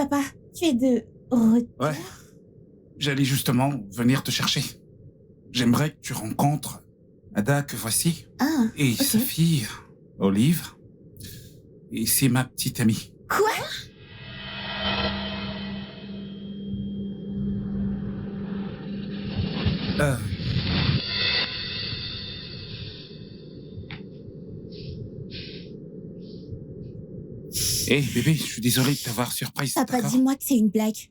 Papa, tu es de retour? Ouais. J'allais justement venir te chercher. J'aimerais que tu rencontres Ada que voici. Ah, Et ok. sa fille, Olive. Et c'est ma petite amie. Quoi? Hé, bébé, je suis désolé de t'avoir surprise, Papa, d'accord? dis-moi que c'est une blague.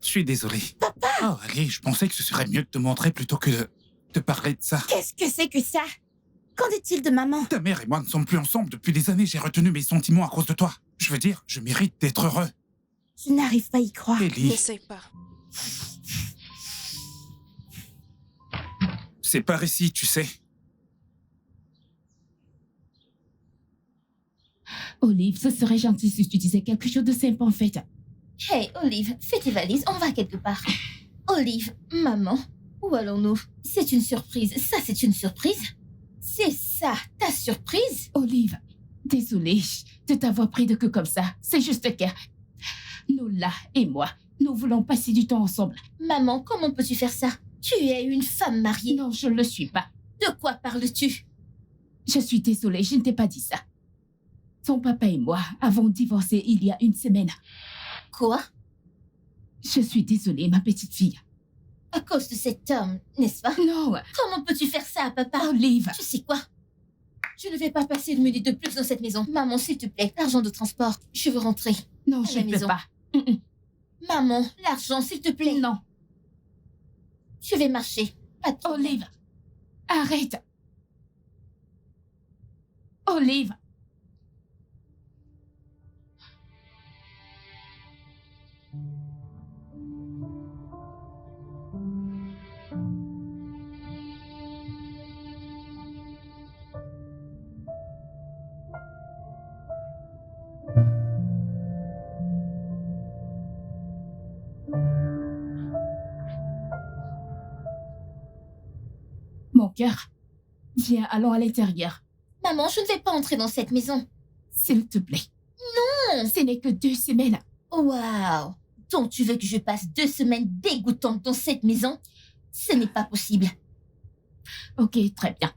Je suis désolé. Papa! Oh, allez, je pensais que ce serait mieux de te montrer plutôt que de te parler de ça. Qu'est-ce que c'est que ça? Qu'en est-il de maman? Ta mère et moi ne sommes plus ensemble depuis des années. J'ai retenu mes sentiments à cause de toi. Je veux dire, je mérite d'être heureux. Je n'arrive pas à y croire. Ellie, N'essaie pas. c'est par ici, tu sais. Olive, ce serait gentil si tu disais quelque chose de simple en fait. Hey, Olive, fais tes valises, on va quelque part. Olive, maman, où allons-nous? C'est une surprise. Ça, c'est une surprise? C'est ça, ta surprise? Olive, désolée de t'avoir pris de queue comme ça. C'est juste que Nola et moi, nous voulons passer du temps ensemble. Maman, comment peux-tu faire ça? Tu es une femme mariée. Non, je ne le suis pas. De quoi parles-tu? Je suis désolée, je ne t'ai pas dit ça. Ton papa et moi avons divorcé il y a une semaine. Quoi? Je suis désolée, ma petite fille. À cause de cet homme, n'est-ce pas? Non, Comment peux-tu faire ça, papa? Olive. Tu sais quoi? Je ne vais pas passer une minute de plus dans cette maison. Maman, s'il te plaît, l'argent de transport. Je veux rentrer. Non, À je la ne peux maison. pas. Maman, l'argent, s'il te plaît. Non, Je vais marcher. Pas de problème. Olive. Arrête. Olive. Mon cœur. Viens, allons à l'intérieur. Maman, je ne vais pas entrer dans cette maison. S'il te plaît. Non. Ce n'est que 2 semaines. Waouh. Donc tu veux que je passe 2 semaines dégoûtantes dans cette maison? Ce n'est pas possible. Ok, très bien.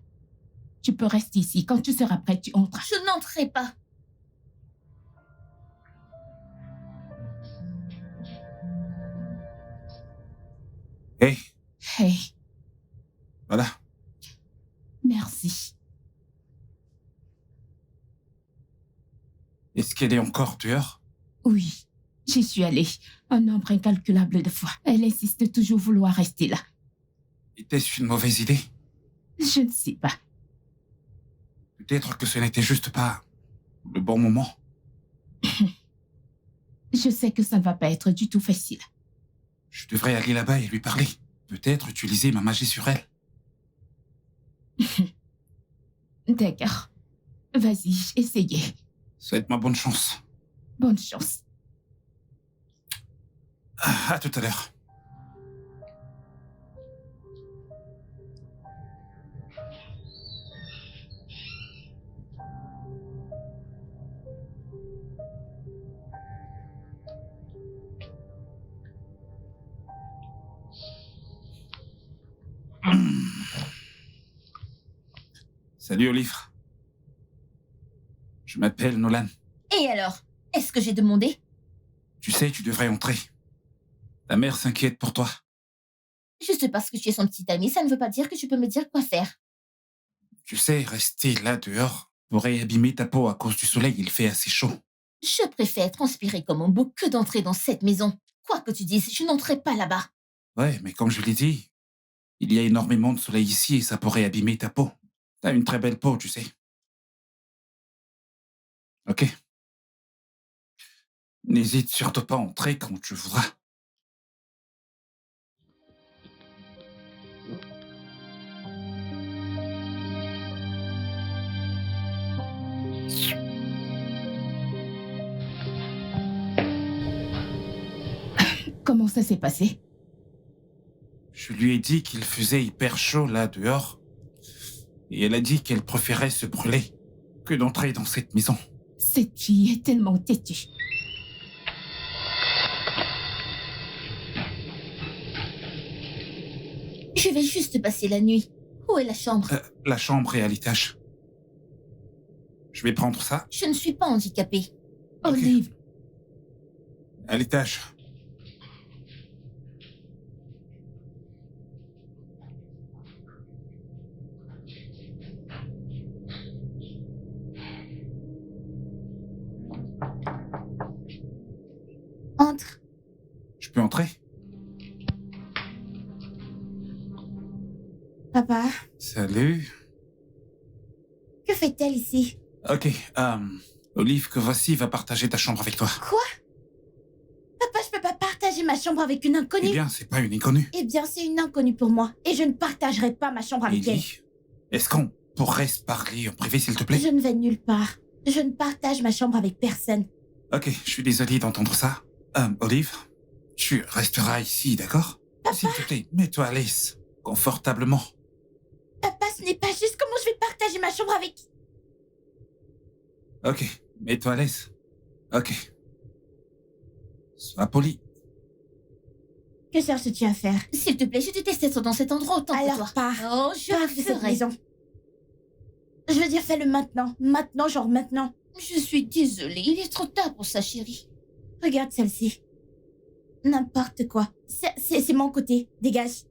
Tu peux rester ici. Quand tu seras prête, tu entres. Je n'entrerai pas. Hé, Hey, voilà. merci. Est-ce qu'elle est encore dehors? Oui, j'y suis allée. Un nombre incalculable de fois. Elle insiste toujours vouloir rester là. Était-ce une mauvaise idée? Je ne sais pas. Peut-être que ce n'était juste pas le bon moment. Je sais que ça ne va pas être du tout facile. Je devrais aller là-bas et lui parler. Peut-être utiliser ma magie sur elle. D'accord. Vas-y, essayez. Souhaite-moi bonne chance. Bonne chance. À tout à l'heure. Salut Olive. Je m'appelle Nolan. Et alors? Est-ce que j'ai demandé? Tu sais, tu devrais entrer. Ta mère s'inquiète pour toi. Juste parce que tu es son petit ami, ça ne veut pas dire que tu peux me dire quoi faire. Tu sais, rester là dehors pourrait abîmer ta peau à cause du soleil, il fait assez chaud. Je préfère transpirer comme un bouc que d'entrer dans cette maison. Quoi que tu dises, je n'entrerai pas là-bas. Ouais, mais comme je l'ai dit, il y a énormément de soleil ici et ça pourrait abîmer ta peau. T'as une très belle peau, tu sais. Ok. N'hésite surtout pas à entrer quand tu voudras. Comment ça s'est passé? Je lui ai dit qu'il faisait hyper chaud là dehors. Et elle a dit qu'elle préférait se brûler que d'entrer dans cette maison. Cette fille est tellement têtue. Je vais juste passer la nuit. Où est la chambre? La chambre est à l'étage. Je vais prendre ça. Je ne suis pas handicapée. Ok. Olive, À l'étage. Entre. Je peux entrer? Papa, Salut. que fait-elle ici? Ok, Olive, que voici va partager ta chambre avec toi. Quoi? Papa, je peux pas partager ma chambre avec une inconnue. Eh bien, c'est pas une inconnue. Eh bien, c'est une inconnue pour moi. Et je ne partagerai pas ma chambre avec elle. Ellie, est-ce qu'on pourrait se parler en privé, s'il te plaît? Je ne vais nulle part. Je ne partage ma chambre avec personne. Ok, je suis désolé d'entendre ça. Olive, tu resteras ici, d'accord? S'il te plaît, mets-toi à l'aise, confortablement. Papa, ce n'est pas juste. Comment je vais partager ma chambre avec... Ok, mets-toi à l'aise. Ok. Sois poli. Que cherches-tu à faire? S'il te plaît, je déteste être dans cet endroit autant que toi. Alors pars. Oh, je Pars le de cette ferai. maison. Je veux dire, fais-le maintenant. Maintenant, genre maintenant. Je suis désolée, il est trop tard pour ça, chérie. Regarde celle-ci. N'importe quoi. C'est mon côté. Dégage.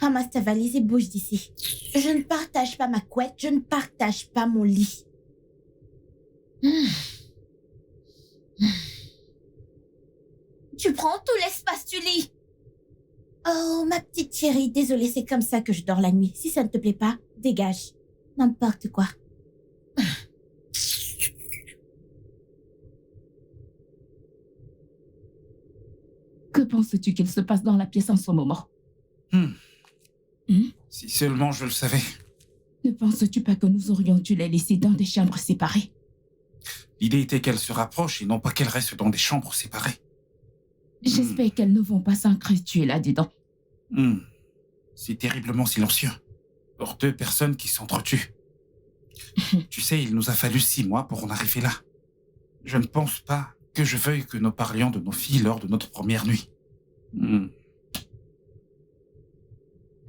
Ramasse ta valise et bouge d'ici. Je ne partage pas ma couette. Je ne partage pas mon lit. Tu prends tout l'espace du lit. Oh, ma petite chérie. Désolée, c'est comme ça que je dors la nuit. Si ça ne te plaît pas, dégage. N'importe quoi. que penses-tu qu'il se passe dans la pièce en ce moment? Si seulement je le savais. Ne penses-tu pas que nous aurions dû les laisser dans des chambres séparées? L'idée était qu'elles se rapprochent et non pas qu'elles restent dans des chambres séparées. J'espère qu'elles ne vont pas s'entretuer là-dedans. C'est terriblement silencieux. Pour deux personnes qui s'entretuent. Tu sais, il nous a fallu 6 mois pour en arriver là. Je ne pense pas que je veuille que nous parlions de nos filles lors de notre première nuit.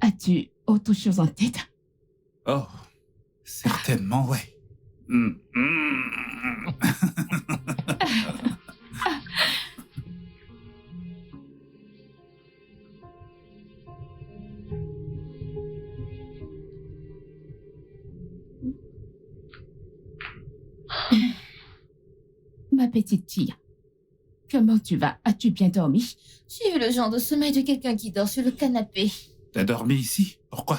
As-tu autre chose en tête? Oh, certainement, ouais. Ma petite fille, comment tu vas? As-tu bien dormi? J'ai eu le genre de sommeil de quelqu'un qui dort sur le canapé. T'as dormi ici? Pourquoi?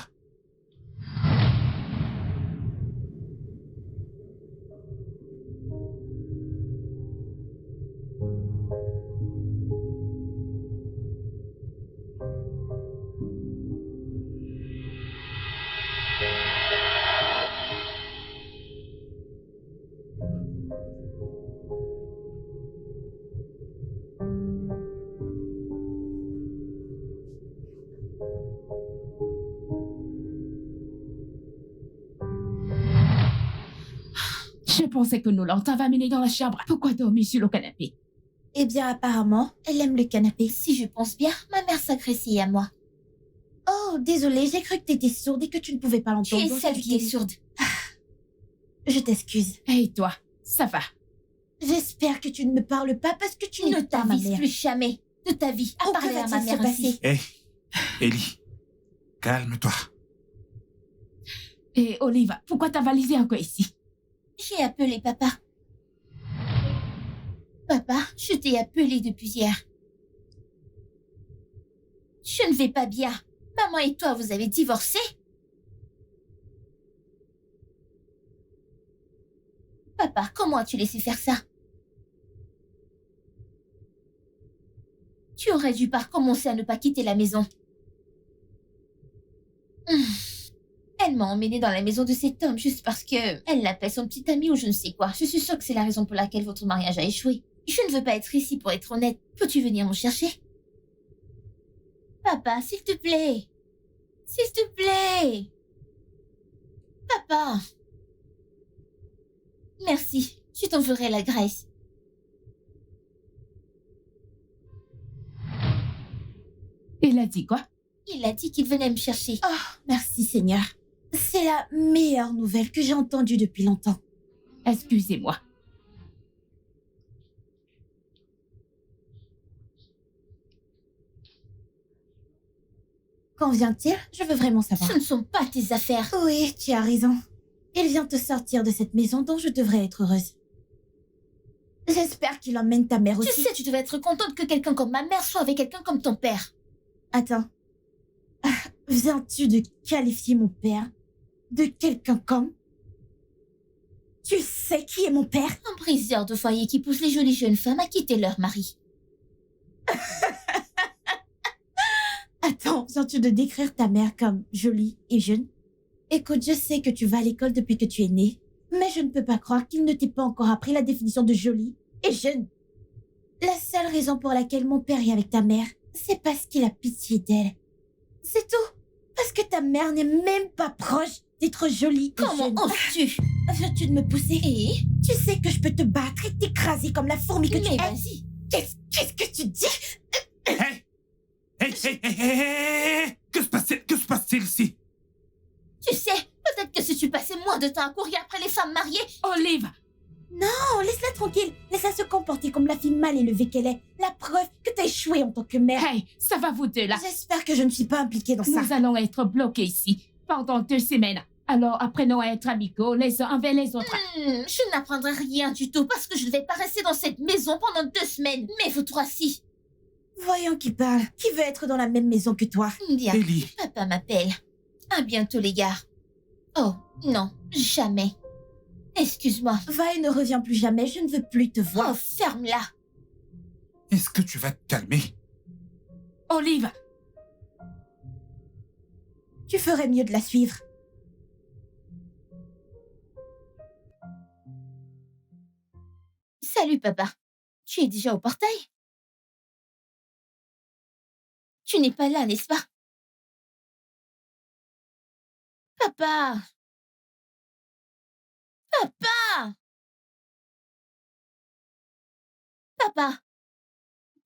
Je pensais que Nolan t'avait amené dans la chambre. Pourquoi dormir sur le canapé? Eh bien, apparemment, elle aime le canapé. Si je pense bien, ma mère s'agressait à moi. Oh, désolée, j'ai cru que t'étais sourde et que tu ne pouvais pas Tu l'entendre. es donc celle j'ai qui est dit- sourde. Je t'excuse. Et toi, ça va? J'espère que tu ne me parles pas parce que tu Tu n'es ne pas ma t'avises mère. plus jamais de ta vie à Oh, parler que à ma va-t-il se mère ainsi. passer? Hé, Ellie, calme-toi. Et Oliva, pourquoi ta valise est encore ici? J'ai appelé papa. Papa, je t'ai appelé depuis hier. Je ne vais pas bien. Maman et toi, vous avez divorcé? Papa, comment as-tu laissé faire ça? Tu aurais dû pas recommencer à ne pas quitter la maison. Elle m'a emmenée dans la maison de cet homme juste parce que elle l'appelle son petit ami ou je ne sais quoi. Je suis sûre que c'est la raison pour laquelle votre mariage a échoué. Je ne veux pas être ici pour être honnête. Peux-tu venir me chercher? Papa, s'il te plaît. S'il te plaît. Papa. Merci. Je t'en ferai la grâce. Il a dit quoi? Il a dit qu'il venait me chercher. Oh, merci Seigneur. C'est la meilleure nouvelle que j'ai entendue depuis longtemps. Excusez-moi. Quand vient-il? Je veux vraiment savoir. Ce ne sont pas tes affaires. Oui, tu as raison. Il vient te sortir de cette maison dont je devrais être heureuse. J'espère qu'il emmène ta mère aussi. Tu sais, tu devais être contente que quelqu'un comme ma mère soit avec quelqu'un comme ton père. Attends. Viens-tu de qualifier mon père de quelqu'un comme... Tu sais qui est mon père? Un briseur de foyer qui pousse les jolies jeunes femmes à quitter leur mari. Attends, viens-tu de décrire ta mère comme jolie et jeune? Écoute, je sais que tu vas à l'école depuis que tu es née, mais je ne peux pas croire qu'il ne t'ait pas encore appris la définition de jolie et jeune. La seule raison pour laquelle mon père est avec ta mère, c'est parce qu'il a pitié d'elle. C'est tout. Parce que ta mère n'est même pas proche d'être jolie et Comment jeune. oses-tu? Viens-tu de me pousser? Et? Tu sais que je peux te battre et t'écraser comme la fourmi que tu Mais es. vas-y. Qu'est-ce que tu dis? Hey! Hey! Que se passe-t-il ici? Tu sais, peut-être que si tu passais moins de temps à courir après les femmes mariées... Olive! Non, laisse-la tranquille. Laisse-la se comporter comme la fille mal élevée qu'elle est. La preuve que t'as échoué en tant que mère. Hey, ça va vous deux là. J'espère que je ne suis pas impliquée dans ça. Nous allons être bloqués ici pendant 2 semaines. Alors apprenons à être amicaux les uns envers les autres. Je n'apprendrai rien du tout parce que je ne vais pas rester dans cette maison pendant 2 semaines. Mais vous trois, si. Voyons qui parle. Qui veut être dans la même maison que toi? Bien. Ellie, Papa m'appelle. À bientôt, les gars. Oh, non, jamais. Excuse-moi. Va et ne reviens plus jamais. Je ne veux plus te Oh, voir. ferme-la. est-ce que tu vas te calmer? Olive! Tu ferais mieux de la suivre. Salut, papa. Tu es déjà au portail? Tu n'es pas là, n'est-ce pas? Papa! Papa! Papa!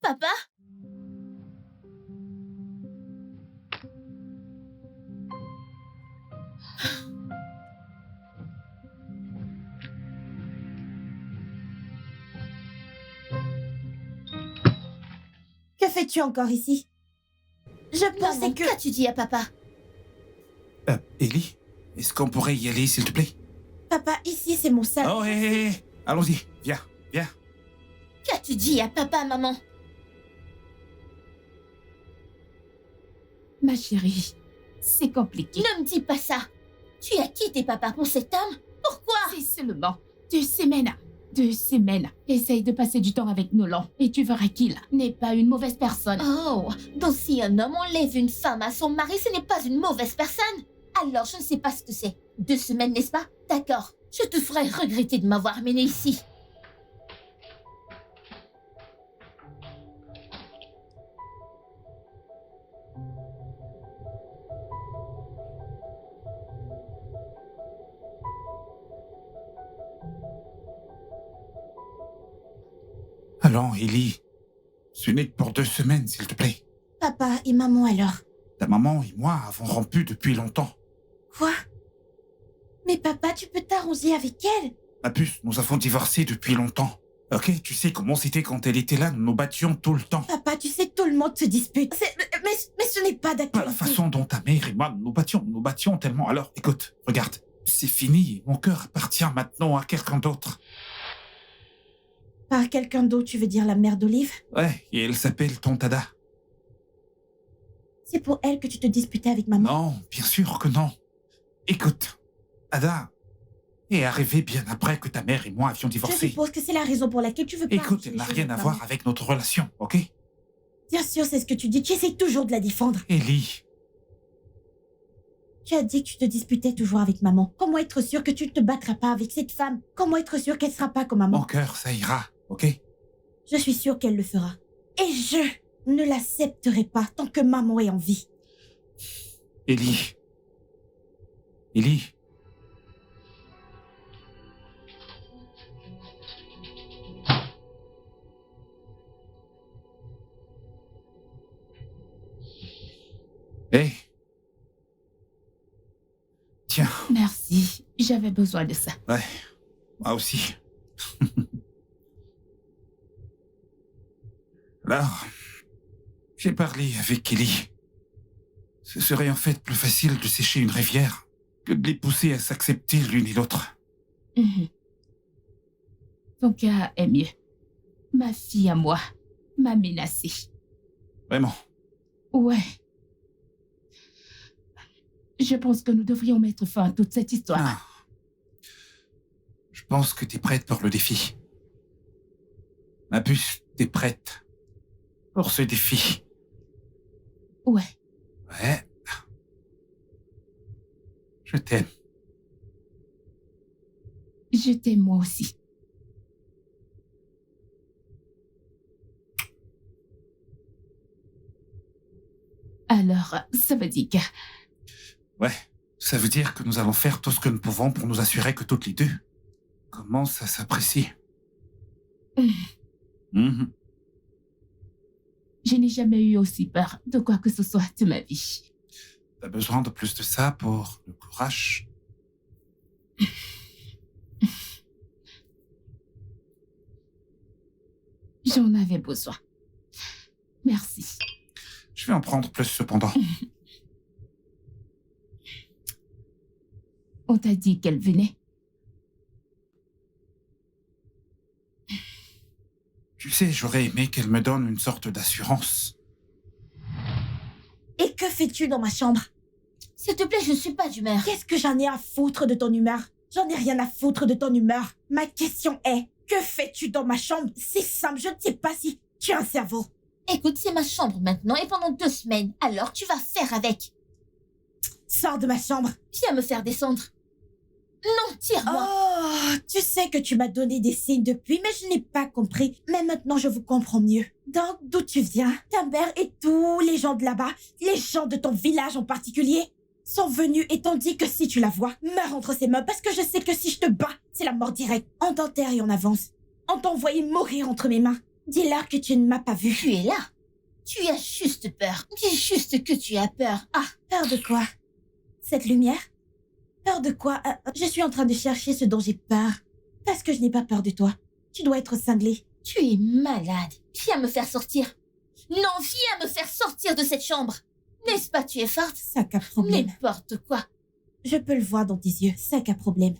Papa? Que fais-tu encore ici? Je pensais Maman, que... qu'as-tu dit à papa? Ellie, est-ce qu'on pourrait y aller, s'il te plaît? Papa, ici c'est mon salon. Oh, hé! Allons-y, viens. Qu'as-tu dit à papa, maman? Ma chérie, c'est compliqué. Ne me dis pas ça. Tu as quitté papa pour cet homme? Pourquoi? C'est seulement 2 semaines. 2 semaines. Essaye de passer du temps avec Nolan et tu verras qu'il n'est pas une mauvaise personne. Oh, donc si un homme enlève une femme à son mari, ce n'est pas une mauvaise personne? Alors, je ne sais pas ce que c'est. 2 semaines, n'est-ce pas? D'accord. Je te ferai regretter de m'avoir amené ici. Allons, Ellie. Ce n'est que pour 2 semaines, s'il te plaît. Papa et maman alors? Ta maman et moi avons rompu depuis longtemps. Quoi? Mais papa, tu peux t'arranger avec elle? Ma puce, nous avons divorcé depuis longtemps. Ok, tu sais comment c'était quand elle était là, nous nous battions tout le temps. Papa, tu sais, tout le monde se dispute. Mais ce n'est pas Pas d'actualité. la façon dont ta mère et moi nous battions tellement. Alors, écoute, regarde, c'est fini, mon cœur appartient maintenant à quelqu'un d'autre. Par quelqu'un d'autre, tu veux dire la mère d'Olive? Ouais, et elle s'appelle Tontada. C'est pour elle que tu te disputais avec maman? Non, bien sûr que non. Écoute, Ada est arrivée bien après que ta mère et moi avions Je divorcé. suppose que c'est la raison pour laquelle tu veux pas... Écoute, arranger elle les n'a choses rien à avec voir maman. avec notre relation, ok? Bien sûr, c'est ce que tu dis. Tu essayes toujours de la défendre. Ellie, Tu as dit que tu te disputais toujours avec maman. Comment être sûr que tu ne te battras pas avec cette femme? Comment être sûr qu'elle ne sera pas comme maman? mon cœur, ça ira, ok? Je suis sûre qu'elle le fera. Et je ne l'accepterai pas tant que maman est en vie. Ellie. Ellie. Merci. J'avais besoin de ça. Ouais, moi aussi. Alors, j'ai parlé avec Kelly. Ce serait en fait plus facile de sécher une rivière que de les pousser à s'accepter l'une et l'autre. Mhm. Ton cas est mieux. Ma fille à moi m'a menacée. Vraiment. Ouais. Je pense que nous devrions mettre fin à toute cette histoire. Ah. Je pense que t'es prête pour le défi. Ma puce, t'es prête pour ce défi. Ouais. Ouais. Je t'aime. Je t'aime moi aussi. Alors, ça veut dire que... Ouais. Ça veut dire que nous allons faire tout ce que nous pouvons pour nous assurer que toutes les deux commencent à s'apprécier. Mhm. Je n'ai jamais eu aussi peur de quoi que ce soit de ma vie. T'as besoin de plus de ça pour le courage. J'en avais besoin. Merci. Je vais en prendre plus cependant. On t'a dit qu'elle venait. Tu sais, j'aurais aimé qu'elle me donne une sorte d'assurance. Et que fais-tu dans ma chambre? S'il te plaît, je ne suis pas d'humeur. Qu'est-ce que j'en ai à foutre de ton humeur? J'en ai rien à foutre de ton humeur. Ma question est, que fais-tu dans ma chambre? C'est simple, je ne sais pas si tu as un cerveau. Écoute, c'est ma chambre maintenant et pendant 2 semaines. Alors tu vas faire avec. Sors de ma chambre. Viens me faire descendre. Non, tire-moi. Oh, tu sais que tu m'as donné des signes depuis, mais je n'ai pas compris. Mais maintenant, je vous comprends mieux. Donc, d'où tu viens? Ta mère et tous les gens de là-bas, les gens de ton village en particulier, sont venus et t'ont dit que si tu la vois, meurs entre ses mains parce que je sais que si je te bats, c'est la mort directe. On t'enterre et on avance. On t'a envoyé mourir entre mes mains. Dis-leur que tu ne m'as pas vu. Tu es là. Tu as juste peur. Dis juste que tu as peur. Ah, Peur de quoi? Cette lumière? Peur de quoi? Je suis en train de chercher ce dont j'ai peur. Parce que je n'ai pas peur de toi. Tu dois être cinglé. tu es malade. Viens me faire sortir. Non, viens me faire sortir de cette chambre. N'est-ce pas, tu es forte? Sac à problème. N'importe quoi. Je peux le voir dans tes yeux. Sac à problème.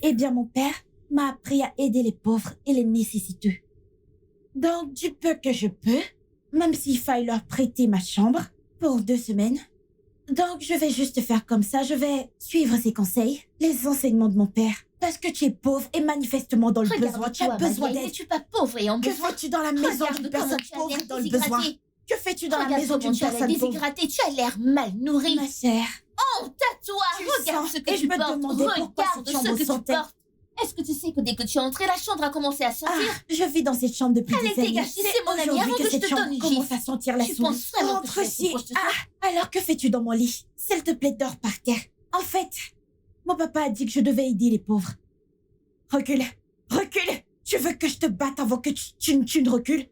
Eh bien, mon père m'a appris à aider les pauvres et les nécessiteux. Donc, du peu que je peux, même s'il faille leur prêter ma chambre pour 2 semaines. Donc, je vais juste faire comme ça. Je vais suivre ses conseils, les enseignements de mon père. Parce que tu es pauvre et manifestement dans le besoin. Tu as Regarde-toi, besoin Madeleine, d'aide. n'es-tu pas pauvre et en Que besoin? fais-tu dans la maison d'une Regarde personne comment tu as pauvre l'air dans le besoin? déshydraté. Que fais-tu dans la Regarde maison comment d'une tu as l'air personne pauvre? déshydraté. Tu as l'air mal nourri. Ma chère, Honte à toi. Tu Regarde sens, ce que et tu je me portes. demandais pourquoi Regarde cette ce chambre que tu sentait. portes. Est-ce que tu sais que dès que tu es entré, la chambre a commencé à sentir? je vis dans cette chambre depuis Allez, des années. dégage, c'est mon ami, aujourd'hui avant que je cette te chambre donne une commence gifle. à sentir la Tu souris. penses vraiment que Entre je vais être ci. proche de toi? Alors que fais-tu dans mon lit? S'il te plaît, dors par terre. En fait, mon papa a dit que je devais aider les pauvres. Recule, recule. Tu veux que je te batte avant que tu ne recules?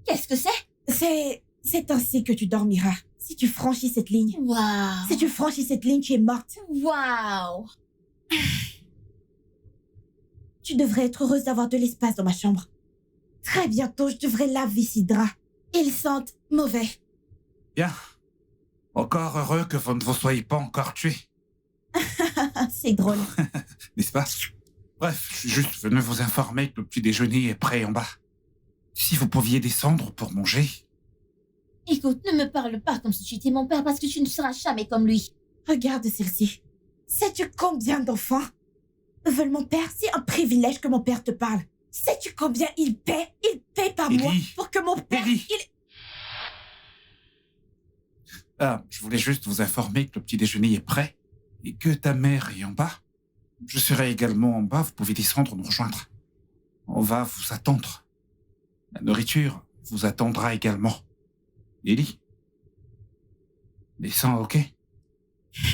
Qu'est-ce que c'est? C'est ainsi que tu dormiras. Si tu franchis cette ligne. Waouh. Si tu franchis cette ligne, tu es morte. Waouh. Tu devrais être heureuse d'avoir de l'espace dans ma chambre. Très bientôt, je devrais laver ces draps. Ils sentent mauvais. Bien. Encore heureux que vous ne vous soyez pas encore tués, C'est drôle. n'est-ce pas? Bref, je suis juste venu vous informer que le petit déjeuner est prêt en bas. Si vous pouviez descendre pour manger. Écoute, ne me parle pas comme si tu étais mon père parce que tu ne seras jamais comme lui. Regarde celle-ci. Sais-tu combien d'enfants veulent mon père? C'est un privilège que mon père te parle. Sais-tu combien il paie? Il paie par mois Ellie. pour que mon père... Ellie. Ah, je voulais juste vous informer que le petit déjeuner est prêt et que ta mère est en bas. Je serai également en bas, vous pouvez descendre nous rejoindre. On va vous attendre. La nourriture vous attendra également. Ellie? Descends, ok?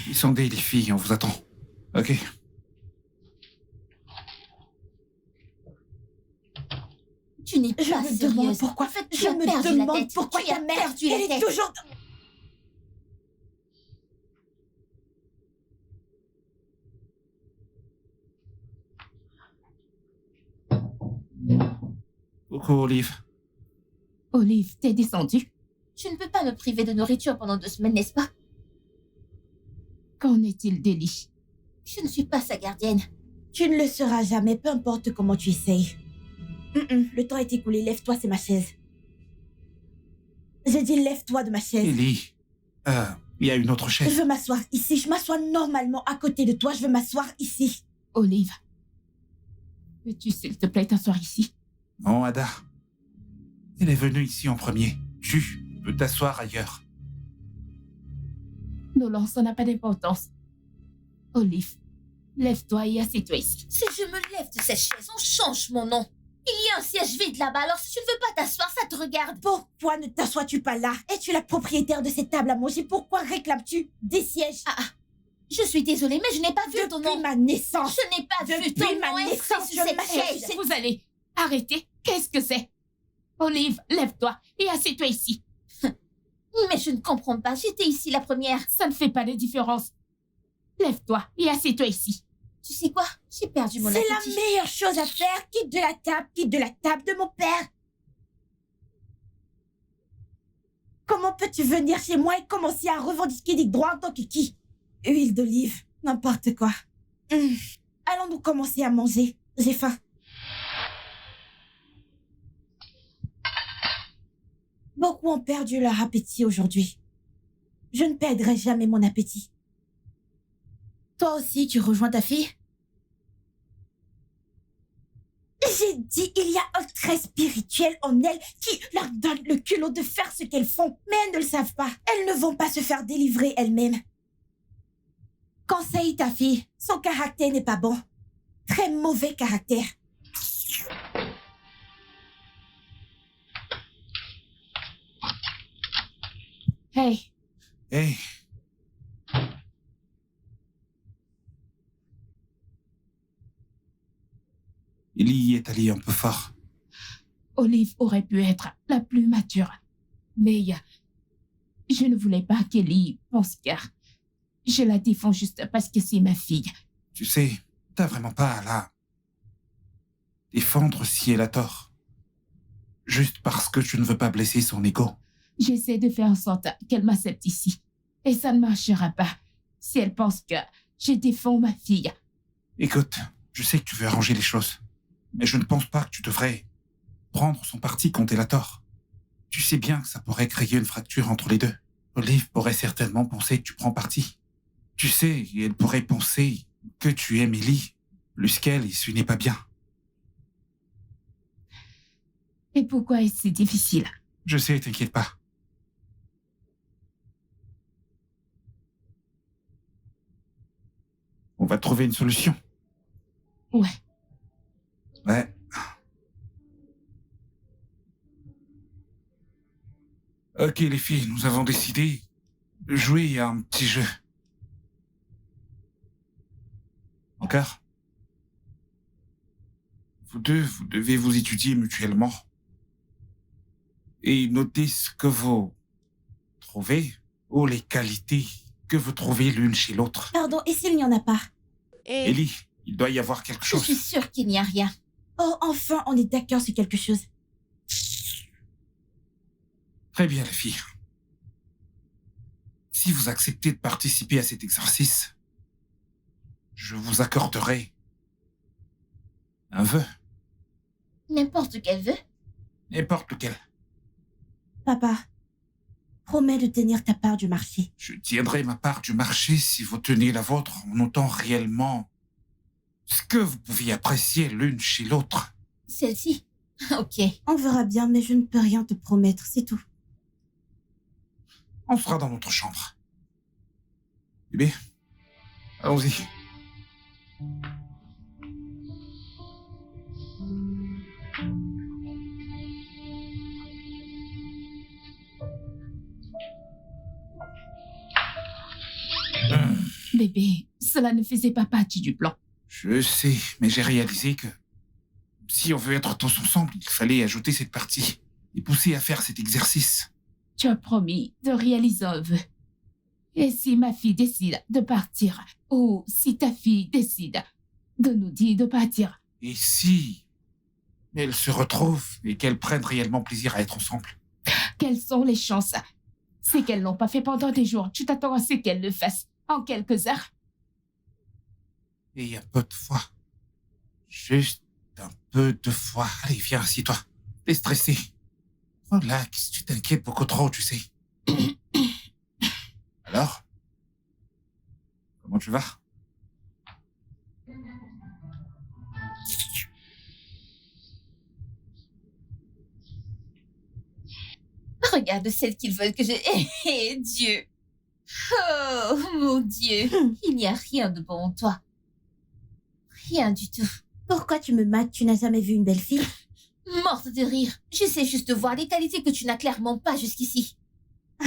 Descendez les filles, on vous attend. Ok? Tu n'es Je pas me sérieuse. demande pourquoi... En fait, tu Je as me perdu la demande tête. pourquoi Tu ta as mère, perdu la elle est tête. toujours... Coucou, Olive. Olive, t'es descendue? Je ne peux pas me priver de nourriture pendant 2 semaines, n'est-ce pas? Qu'en est-il d'Ellie? Je ne suis pas sa gardienne. Tu ne le seras jamais, peu importe comment tu essayes. Le temps est écoulé, lève-toi, c'est ma chaise. J'ai dit lève-toi de ma chaise. Ellie, il y a une autre Je chaise. veux m'asseoir ici, je m'assois normalement à côté de toi, je veux m'asseoir ici. Olive, peux-tu s'il te plaît t'asseoir ici? Non, Ada. Elle est venue ici en premier. Tu peux t'asseoir ailleurs. Nolan, ça n'a pas d'importance. Olive, lève-toi et assieds-toi ici. Si je me lève de cette chaise, on change mon nom. Il y a un siège vide là-bas, alors si tu ne veux pas t'asseoir, ça te regarde. Pourquoi ne t'assois-tu pas là? Es-tu la propriétaire de cette table à manger? Pourquoi réclames-tu des sièges? Je suis désolée, mais je n'ai pas vu ton Depuis nom. ma naissance. Je n'ai pas vu ton Depuis ma nom inscrit naissance, sur je cette m'achète. chaise. Vous allez arrêter? Qu'est-ce que c'est? Olive, lève-toi et assieds-toi ici. Mais je ne comprends pas, j'étais ici la première. Ça ne fait pas de différence. Lève-toi et assieds-toi ici. Tu sais quoi? J'ai perdu mon C'est appétit. la meilleure chose à faire. Quitte de la table de mon père. Comment peux-tu venir chez moi et commencer à revendiquer des droits en tant que qui? Huile d'olive, n'importe quoi. Allons-nous commencer à manger. J'ai faim. Beaucoup ont perdu leur appétit aujourd'hui. Je ne perdrai jamais mon appétit. Toi aussi, tu rejoins ta fille? J'ai dit, il y a un trait spirituel en elles qui leur donne le culot de faire ce qu'elles font. Mais elles ne le savent pas. Elles ne vont pas se faire délivrer elles-mêmes. Conseille ta fille. Son caractère n'est pas bon. Très mauvais caractère. Hey, Hey. Ellie est allée un peu fort. Olive aurait pu être la plus mature. Mais je ne voulais pas qu'Ellie pense car je la défends juste parce que c'est ma fille. Tu sais, t'as vraiment pas à la défendre si elle a tort. Juste parce que tu ne veux pas blesser son ego. J'essaie de faire en sorte qu'elle m'accepte ici. Et ça ne marchera pas si elle pense que je défends ma fille. Écoute, je sais que tu veux arranger les choses, mais je ne pense pas que tu devrais prendre son parti quand elle a tort. Tu sais bien que ça pourrait créer une fracture entre les deux. Olive pourrait certainement penser que tu prends parti. Tu sais, elle pourrait penser que tu aimes Ellie plus qu'elle et ce n'est pas bien. Et pourquoi est-ce si difficile? Je sais, t'inquiète pas. On va trouver une solution. Ouais. Ouais. Ok les filles, nous avons décidé de jouer à un petit jeu. Encore? Vous deux, vous devez vous étudier mutuellement. Et noter ce que vous trouvez ou les qualités que vous trouvez l'une chez l'autre. Pardon, et s'il n'y en a pas? Ellie, il doit y avoir quelque Je chose. suis sûre qu'il n'y a rien. Oh, enfin, on est d'accord sur quelque chose. Très bien, les filles. Si vous acceptez de participer à cet exercice, je vous accorderai un vœu, N'importe quel vœu. n'importe lequel. Papa, promets de tenir ta part du marché. Je tiendrai ma part du marché si vous tenez la vôtre en notant réellement ce que vous pouviez apprécier l'une chez l'autre. Celle-ci. Ok. On verra bien, mais je ne peux rien te promettre, c'est tout. On sera dans notre chambre. Bébé, allons-y. Bébé, cela ne faisait pas partie du plan. Je sais, mais j'ai réalisé que si on veut être tous ensemble, il fallait ajouter cette partie et pousser à faire cet exercice. Tu as promis de réaliser un vœu. Et si ma fille décide de partir, ou si ta fille décide de nous dire de partir, Et si elles se retrouvent et qu'elles prennent réellement plaisir à être ensemble. Quelles sont les chances? C'est qu'elles l'ont pas fait pendant des jours. Tu t'attends à ce qu'elles le fassent en quelques heures? Et un peu de foi. Juste un peu de foi. Allez, viens, assieds-toi. T'es stressé. Relax, tu t'inquiètes beaucoup trop, tu sais. Alors? Comment tu vas? Regarde celle qu'ils veulent que je... Eh, Dieu. Oh, mon Dieu. Il n'y a rien de bon en toi. Rien du tout. Pourquoi tu me mates? Tu n'as jamais vu une belle fille? Morte de rire. J'essaie juste de voir les qualités que tu n'as clairement pas jusqu'ici. Que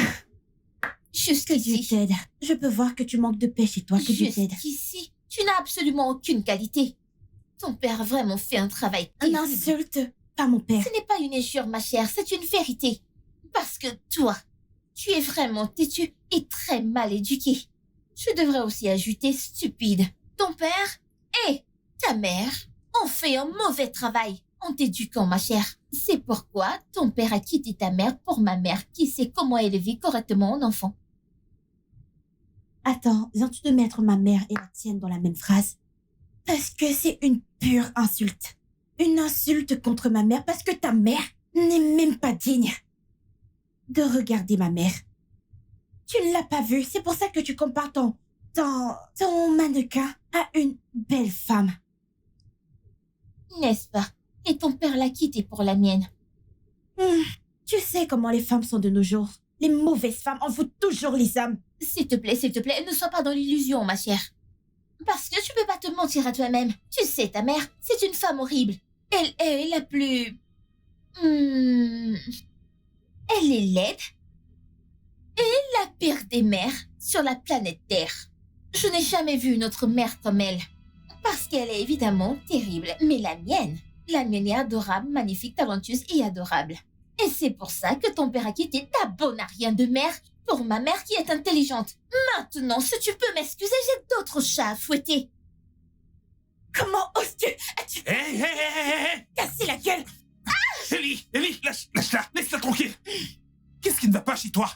Dieu Jusqu'ici. t'aide. Je peux voir que tu manques de paix chez toi. Que Dieu t'aide. Jusqu'ici. Tu n'as absolument aucune qualité. Ton père a vraiment fait un travail Un terrible. insulte. Pas mon père. Ce n'est pas une injure, ma chère, c'est une vérité. Parce que toi, tu es vraiment têtu et très mal éduqué. Je devrais aussi ajouter stupide. Ton père et ta mère ont fait un mauvais travail en t'éduquant, ma chère. C'est pourquoi ton père a quitté ta mère pour ma mère qui sait comment élever correctement un enfant. Attends, viens-tu de mettre ma mère et la tienne dans la même phrase? Parce que c'est une pure insulte. Une insulte contre ma mère parce que ta mère n'est même pas digne de regarder ma mère. Tu ne l'as pas vue, c'est pour ça que tu compares ton mannequin à une belle femme. N'est-ce pas? Et ton père l'a quitté pour la mienne. Tu sais comment les femmes sont de nos jours. Les mauvaises femmes envoûtent toujours les hommes. S'il te plaît, ne sois pas dans l'illusion, ma chère. Parce que tu peux pas te mentir à toi-même. Tu sais, ta mère, c'est une femme horrible. Elle est la plus... Elle est laide. Et la pire des mères sur la planète Terre. Je n'ai jamais vu une autre mère comme elle. Parce qu'elle est évidemment terrible. Mais la mienne est adorable, magnifique, talentueuse et adorable. Et c'est pour ça que ton père a quitté ta bonne à rien de mère pour ma mère qui est intelligente. Maintenant, si tu peux m'excuser, j'ai d'autres chats à fouetter. Comment oses-tu? As-tu Hé, cassé la gueule? Ellie, lâche-la, laisse-la tranquille. Qu'est-ce qui ne va pas chez toi?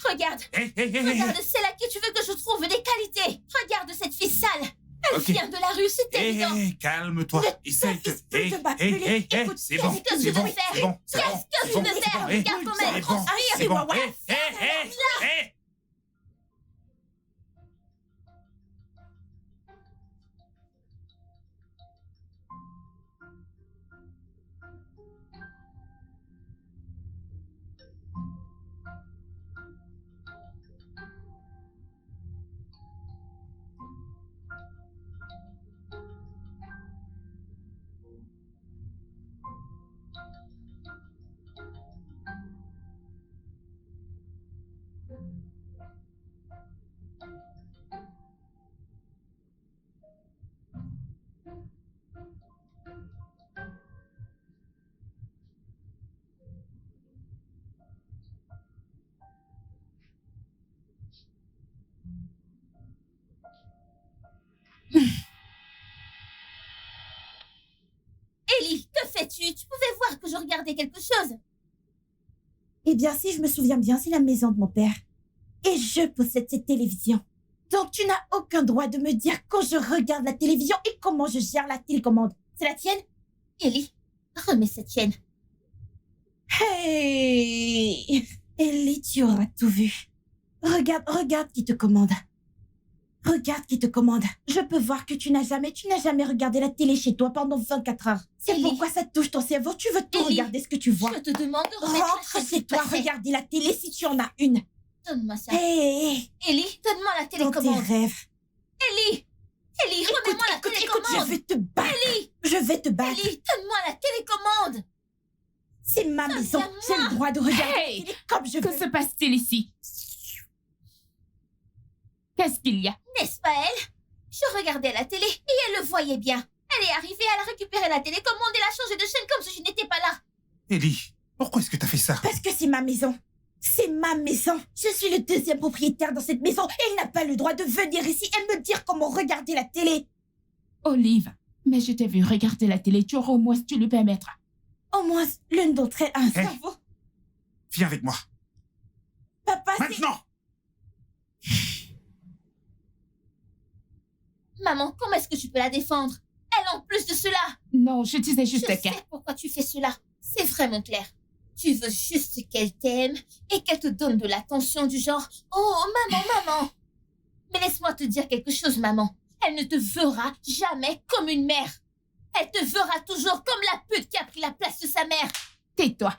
Regarde, Hé. regarde, c'est là que tu veux que je trouve des qualités. Regarde cette fille sale. Elle Ok. vient de la rue, c'est évident. Calme-toi. Essaye de... fils peut te m'appeler. Écoute, c'est bon, qu'est-ce que c'est tu bon, veux faire? c'est bon, c'est Qu'est-ce bon, que c'est tu bon, veux c'est faire? bon, Regarde comment elle c'est bon, transpire. c'est bon. Hé. Ellie, que fais-tu? Tu pouvais voir que je regardais quelque chose. Eh bien, si je me souviens bien, c'est la maison de mon père. Et je possède cette télévision. Donc, tu n'as aucun droit de me dire quand je regarde la télévision et comment je gère la télécommande. C'est la tienne? Ellie, remets cette chaîne. Hey! Ellie, tu auras tout vu. Regarde qui te commande. Regarde qui te commande. Je peux voir que tu n'as jamais regardé la télé chez toi pendant 24 heures. C'est Ellie. pourquoi ça touche ton cerveau. Tu veux tout Ellie. regarder ce que tu vois. Je te demande de remettre la Rentre chaîne, chez s'il te toi, plaît. regarder la télé si tu en as une. Donne-moi ça. Hey! Ellie, donne-moi la Dans tes télécommande. rêves. Ellie, remets-moi la Écoute, télécommande. je vais te battre. Ellie, Je vais te battre. Ellie, donne-moi la télécommande. C'est ma maison. Donne-la-moi. J'ai le droit de regarder Hey! la télé comme je Que veux. se passe-t-il ici? Qu'est-ce qu'il y a? N'est-ce pas elle? Je regardais la télé et elle le voyait bien. Elle est arrivée, elle a récupéré la télécommande et l'a changé de chaîne comme si je n'étais pas là. Ellie, pourquoi est-ce que t'as fait ça? Parce que c'est ma maison. C'est ma maison. Je suis le deuxième propriétaire dans cette maison et il n'a pas le droit de venir ici et me dire comment regarder la télé. Olive, mais je t'ai vu regarder la télé, tu auras au moins dû lui permettre Au moins, l'une d'entre elles a un Hey. cerveau. Viens avec moi. Papa, c'est... Maintenant! Maman, comment est-ce que tu peux la défendre? Elle en plus de cela. Non, je disais juste Je qu'elle... sais pourquoi tu fais cela. C'est vraiment clair. Tu veux juste qu'elle t'aime et qu'elle te donne de l'attention du genre « Oh, maman, maman !» Mais laisse-moi te dire quelque chose, maman. Elle ne te verra jamais comme une mère. Elle te verra toujours comme la pute qui a pris la place de sa mère. Tais-toi.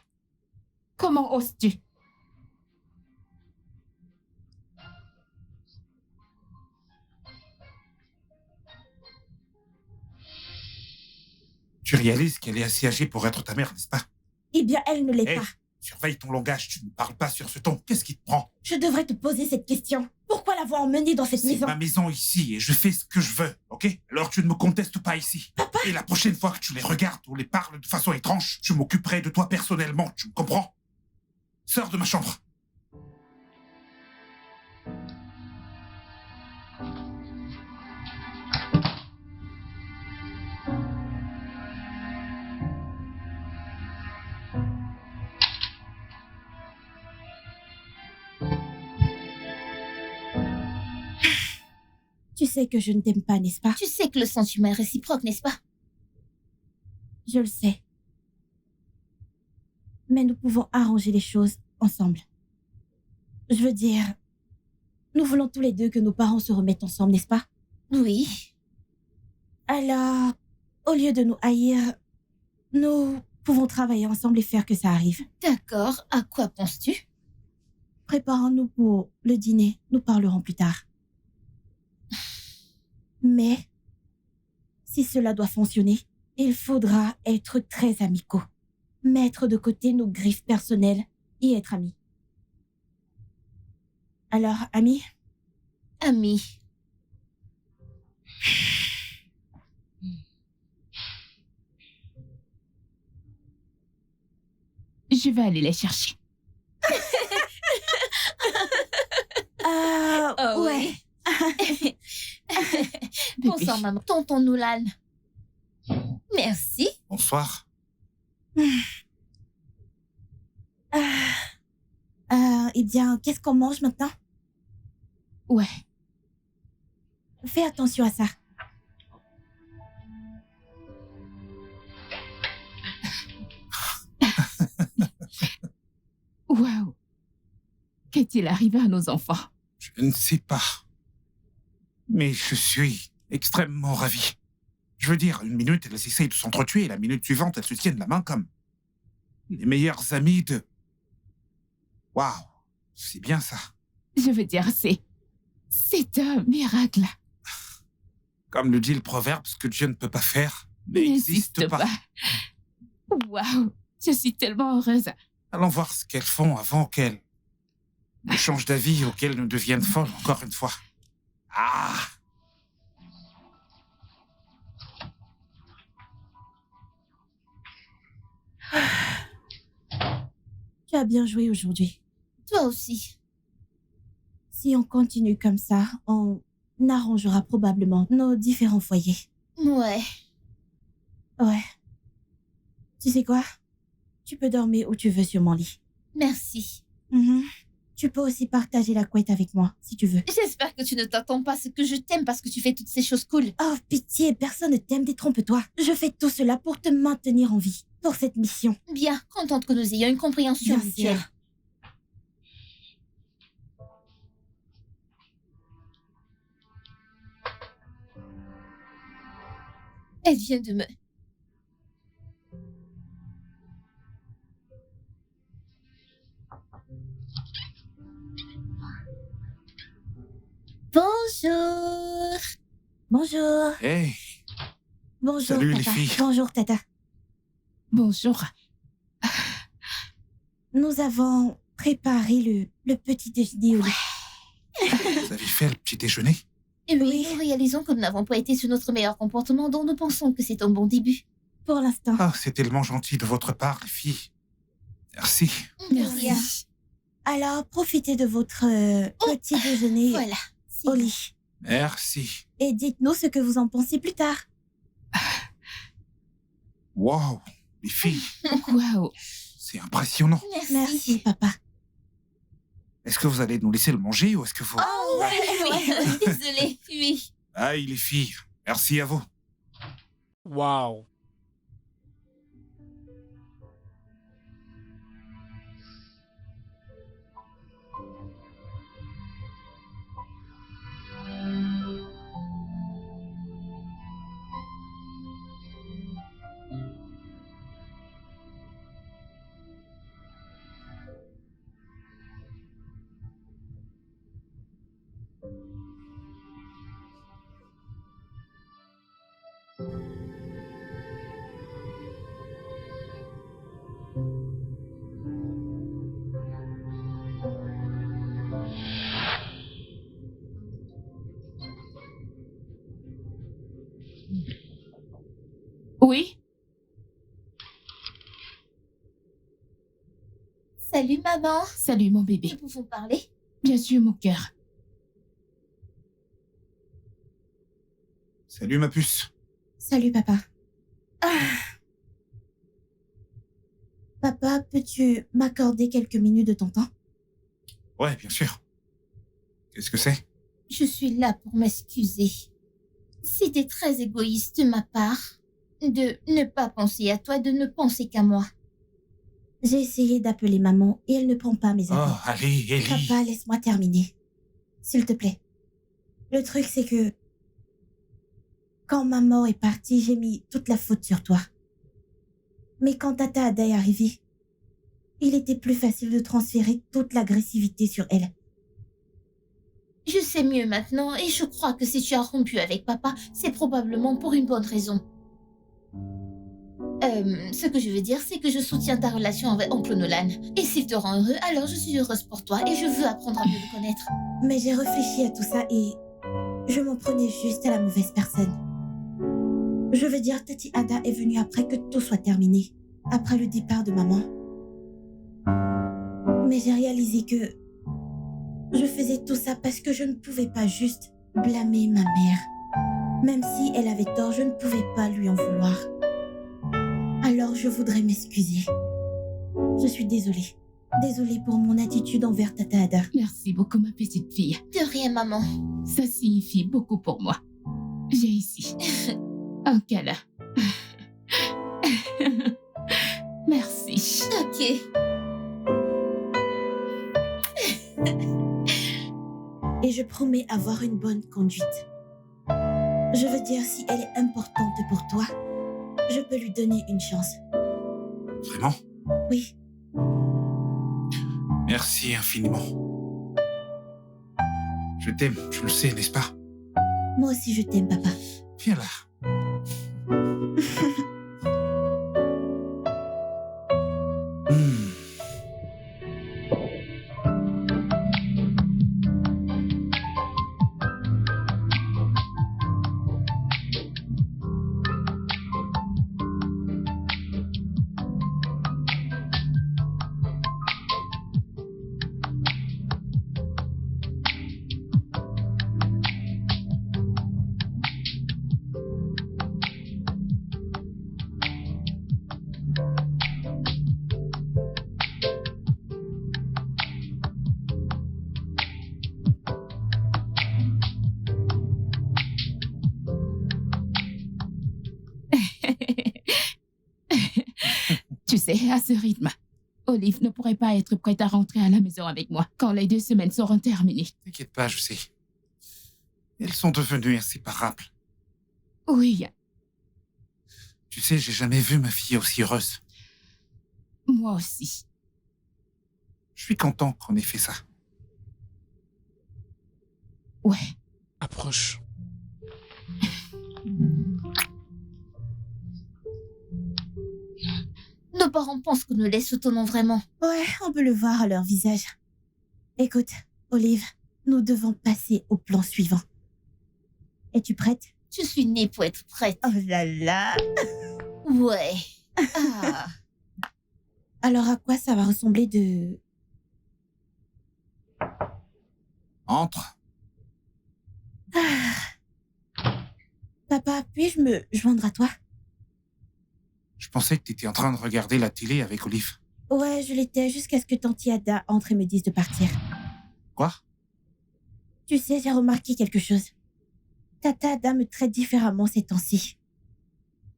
Comment oses-tu? Tu réalises qu'elle est assez âgée pour être ta mère, n'est-ce pas? Eh bien, elle ne l'est Hey. pas. Surveille ton langage, tu ne parles pas sur ce ton. Qu'est-ce qui te prend? Je devrais te poser cette question. Pourquoi l'avoir emmenée dans cette C'est maison? ma maison ici et je fais ce que je veux, ok? Alors tu ne me contestes pas ici. Papa. Et la prochaine fois que tu les regardes ou les parles de façon étrange, je m'occuperai de toi personnellement, tu me comprends? Sors de ma chambre. Tu sais que je ne t'aime pas, n'est-ce pas? Tu sais que le sentiment est réciproque, n'est-ce pas? Je le sais. Mais nous pouvons arranger les choses ensemble. Je veux dire, nous voulons tous les deux que nos parents se remettent ensemble, n'est-ce pas? Oui. Alors, au lieu de nous haïr, nous pouvons travailler ensemble et faire que ça arrive. D'accord. À quoi penses-tu? Préparons-nous pour le dîner. Nous parlerons plus tard. Mais, si cela doit fonctionner, il faudra être très amicaux. Mettre de côté nos griffes personnelles et être amis. Alors, amis, Ami. Je vais aller les chercher. Oh, ouais. oui. Bébé. Bonsoir, maman. Tonton Nolan. Merci. Bonsoir. Eh bien, qu'est-ce qu'on mange maintenant? Ouais. Fais attention à ça. Waouh. Qu'est-il arrivé à nos enfants? Je ne sais pas. Mais je suis extrêmement ravi. Je veux dire, une minute, elles essayent de s'entretuer, et la minute suivante, elles se tiennent la main comme les meilleures amies de... Waouh, c'est bien ça. Je veux dire, c'est un miracle. Comme le dit le proverbe, ce que Dieu ne peut pas faire n'existe pas. Waouh. Je suis tellement heureuse. Allons voir ce qu'elles font avant qu'elles ne changent d'avis ou qu'elles ne deviennent folles encore une fois. Ah! Tu as bien joué aujourd'hui. Toi aussi. Si on continue comme ça, on arrangera probablement nos différents foyers. Ouais. Ouais. Tu sais quoi? Tu peux dormir où tu veux sur mon lit. Merci. Mhm. Tu peux aussi partager la couette avec moi, si tu veux. J'espère que tu ne t'attends pas à ce que je t'aime parce que tu fais toutes ces choses cool. Oh, pitié, personne ne t'aime, détrompe-toi. Je fais tout cela pour te maintenir en vie, pour cette mission. Bien, contente que nous ayons une compréhension Bien mutuelle. sûr. Elle vient de me... Bonjour. Bonjour. Hey, Bonjour, Salut, les Tata. filles. Bonjour, Tata. Bonjour. Nous avons préparé le petit déjeuner au lit. vous avez fait le petit déjeuner? Et oui, Oui. nous réalisons que nous n'avons pas été sur notre meilleur comportement, dont nous pensons que c'est un bon début. Pour l'instant. Ah, c'est tellement gentil de votre part, les filles. Merci. Merci. Alors, profitez de votre petit déjeuner Voilà. C'est au bon. lit. Merci. Et dites-nous ce que vous en pensez plus tard. Wow, mes filles, Waouh. c'est impressionnant. Merci. Merci, papa. Est-ce que vous allez nous laisser le manger ou est-ce que vous... Oh, oui. Désolée, oui. Aïe, les filles, merci à vous. Waouh. Oui? Salut, maman. Salut, mon bébé. Nous pouvons parler? Bien sûr, mon cœur. Salut, ma puce. Salut, papa. Papa, peux-tu m'accorder quelques minutes de ton temps? Ouais, bien sûr. Qu'est-ce que c'est? Je suis là pour m'excuser. C'était très égoïste de ma part de ne pas penser à toi, de ne penser qu'à moi. J'ai essayé d'appeler maman et elle ne prend pas mes Oh, appels. allez, Ellie. Papa, laisse-moi terminer. S'il te plaît. Le truc, c'est que... Quand maman est partie, j'ai mis toute la faute sur toi. Mais quand Tata Ada est arrivée, il était plus facile de transférer toute l'agressivité sur elle. Je sais mieux maintenant et je crois que si tu as rompu avec papa, c'est probablement pour une bonne raison. Ce que je veux dire, c'est que je soutiens ta relation avec Oncle Nolan. Et s'il te rend heureux, alors je suis heureuse pour toi et je veux apprendre à mieux le connaître. Mais j'ai réfléchi à tout ça et je m'en prenais juste à la mauvaise personne. Je veux dire, Tati Ada est venue après que tout soit terminé, après le départ de maman. Mais j'ai réalisé que je faisais tout ça parce que je ne pouvais pas juste blâmer ma mère. Même si elle avait tort, je ne pouvais pas lui en vouloir. Alors je voudrais m'excuser. Je suis désolée. Désolée pour mon attitude envers Tata Ada. Merci beaucoup, ma petite fille. De rien, maman. Ça signifie beaucoup pour moi. J'ai ici un câlin. Merci. Ok. Et je promets avoir une bonne conduite. Je veux dire, si elle est importante pour toi, je peux lui donner une chance. Vraiment? Oui, Merci infiniment. Je t'aime, je le sais, n'est-ce pas? moi aussi je t'aime, papa. Viens là. Hmm. Tu sais, à ce rythme, Olive ne pourrait pas être prête à rentrer à la maison avec moi quand les 2 semaines seront terminées. T'inquiète pas, je sais. Elles sont devenues inséparables. Oui, Tu sais, j'ai jamais vu ma fille aussi heureuse. moi aussi. Je suis content qu'on ait fait ça. Ouais. Approche. Nos parents pensent que nous les soutenons vraiment. Ouais, on peut le voir à leur visage. Écoute, Olive, nous devons passer au plan suivant. Es-tu prête? Je suis née pour être prête. Oh là là! Ouais. Ah. Alors à quoi ça va ressembler de... Entre. Papa, puis-je me joindre à toi? Je pensais que tu étais en train de regarder la télé avec Olive. Ouais, je l'étais jusqu'à ce que Tanti Ada entre et me dise de partir. Quoi? Tu sais, j'ai remarqué quelque chose. Tata Ada me traite différemment ces temps-ci.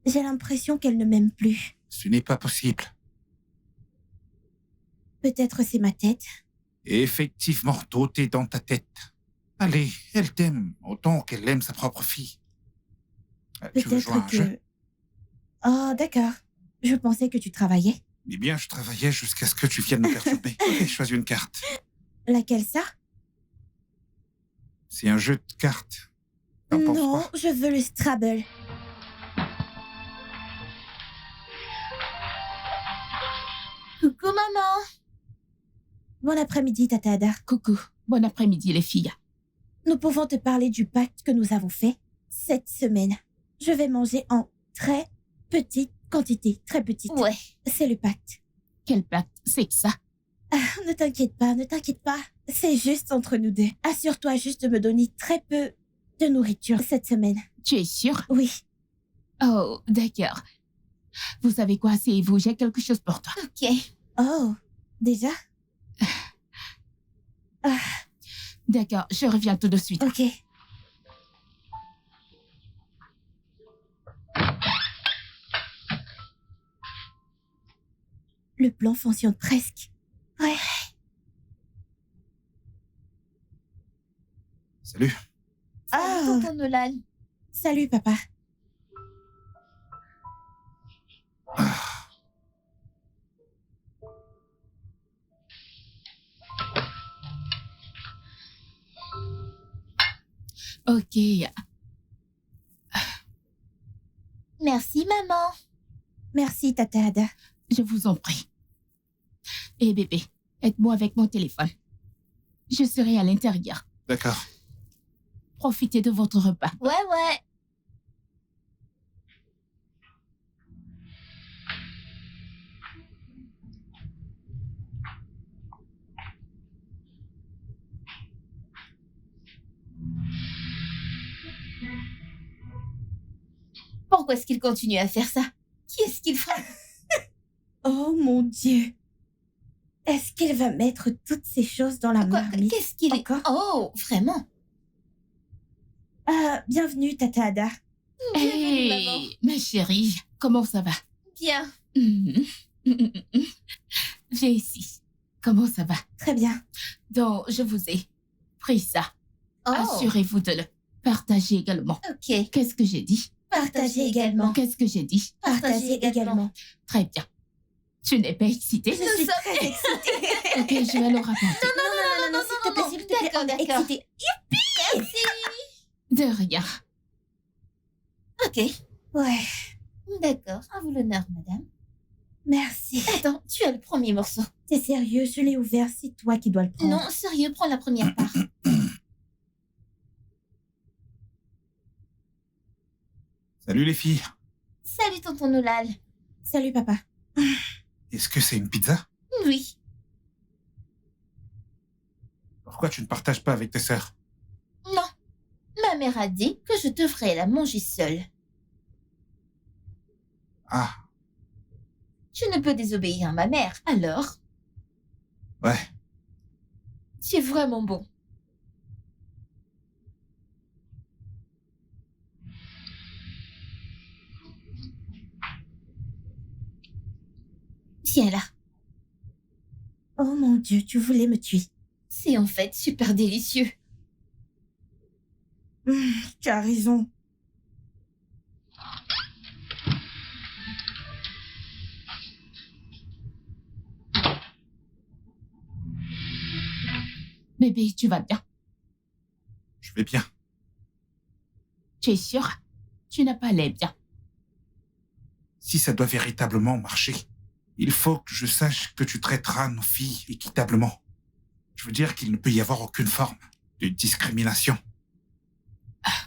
J'ai l'impression qu'elle ne m'aime plus. Ce n'est pas possible. Peut-être c'est ma tête. Et effectivement, tout est dans ta tête. Allez, elle t'aime autant qu'elle aime sa propre fille. Tu veux jouer à un Peut-être jeu? que... Oh, d'accord. Je pensais que tu travaillais. Eh bien, je travaillais jusqu'à ce que tu viennes me perturber. Ok, choisis une carte. Laquelle ça? C'est un jeu de cartes. T'en penses Non, quoi? je veux le Scrabble. Coucou, maman. Bon après-midi, Tata Ada. Coucou, bon après-midi les filles. Nous pouvons te parler du pacte que nous avons fait cette semaine. Je vais manger en très petite quantité, très petite. Ouais. C'est le pacte. Quel pacte c'est que ça? Ne t'inquiète pas, ne t'inquiète pas. C'est juste entre nous deux. Assure-toi juste de me donner très peu de nourriture cette semaine. Tu es sûre? Oui. Oh, d'accord. Vous savez quoi, c'est vous, j'ai quelque chose pour toi. Ok. Oh, déjà? D'accord, je reviens tout de suite. Ok. Le plan fonctionne presque. Ouais. Salut. Ah. Salut, tonton Nolan. Salut, papa. Ok, Merci, maman. Merci, Tata Ada. je vous en prie. Et bébé, aide-moi avec mon téléphone. Je serai à l'intérieur. D'accord. Profitez de votre repas. Ouais, ouais. Pourquoi est-ce qu'il continue à faire ça? Qui est-ce qu'il frappe? Oh mon Dieu. Est-ce qu'il va mettre toutes ces choses dans la Quoi? marmite? Qu'est-ce qu'il est? Encore? Oh, vraiment? Bienvenue, Tata Ada. Bienvenue, maman. Hey, ma chérie, comment ça va? Bien. Viens ici. Comment ça va? Très bien. Donc, je vous ai pris ça. Oh, Assurez-vous de le partager également. ok. Qu'est-ce que j'ai dit? Partagez également. Qu'est-ce que j'ai dit? Partagez également. Très bien. Tu n'es pas excitée? Je suis très excitée. Ok, je vais le raconter. Non, s'il te plaît, s'il te plaît. D'accord, on est d'accord. excitée. Merci. De rien. Ok. Ouais, D'accord. À vous l'honneur, madame. merci. Attends, tu as le premier morceau. T'es sérieux, je l'ai ouvert, c'est toi qui dois le prendre. Non, sérieux, prends la première part. Salut les filles. Salut, tonton Nolal. Salut, papa. Est-ce que c'est une pizza? Oui. Pourquoi tu ne partages pas avec tes sœurs? Non. Ma mère a dit que je devrais la manger seule. Ah, Je ne peux désobéir à ma mère, alors ouais. tu es vraiment bon. Viens là. Oh mon Dieu, tu voulais me tuer. C'est en fait super délicieux. Tu as raison. Bébé, tu vas bien? Je vais bien. Tu es sûre? Tu n'as pas l'air bien. Si ça doit véritablement marcher, il faut que je sache que tu traiteras nos filles équitablement. Je veux dire qu'il ne peut y avoir aucune forme de discrimination.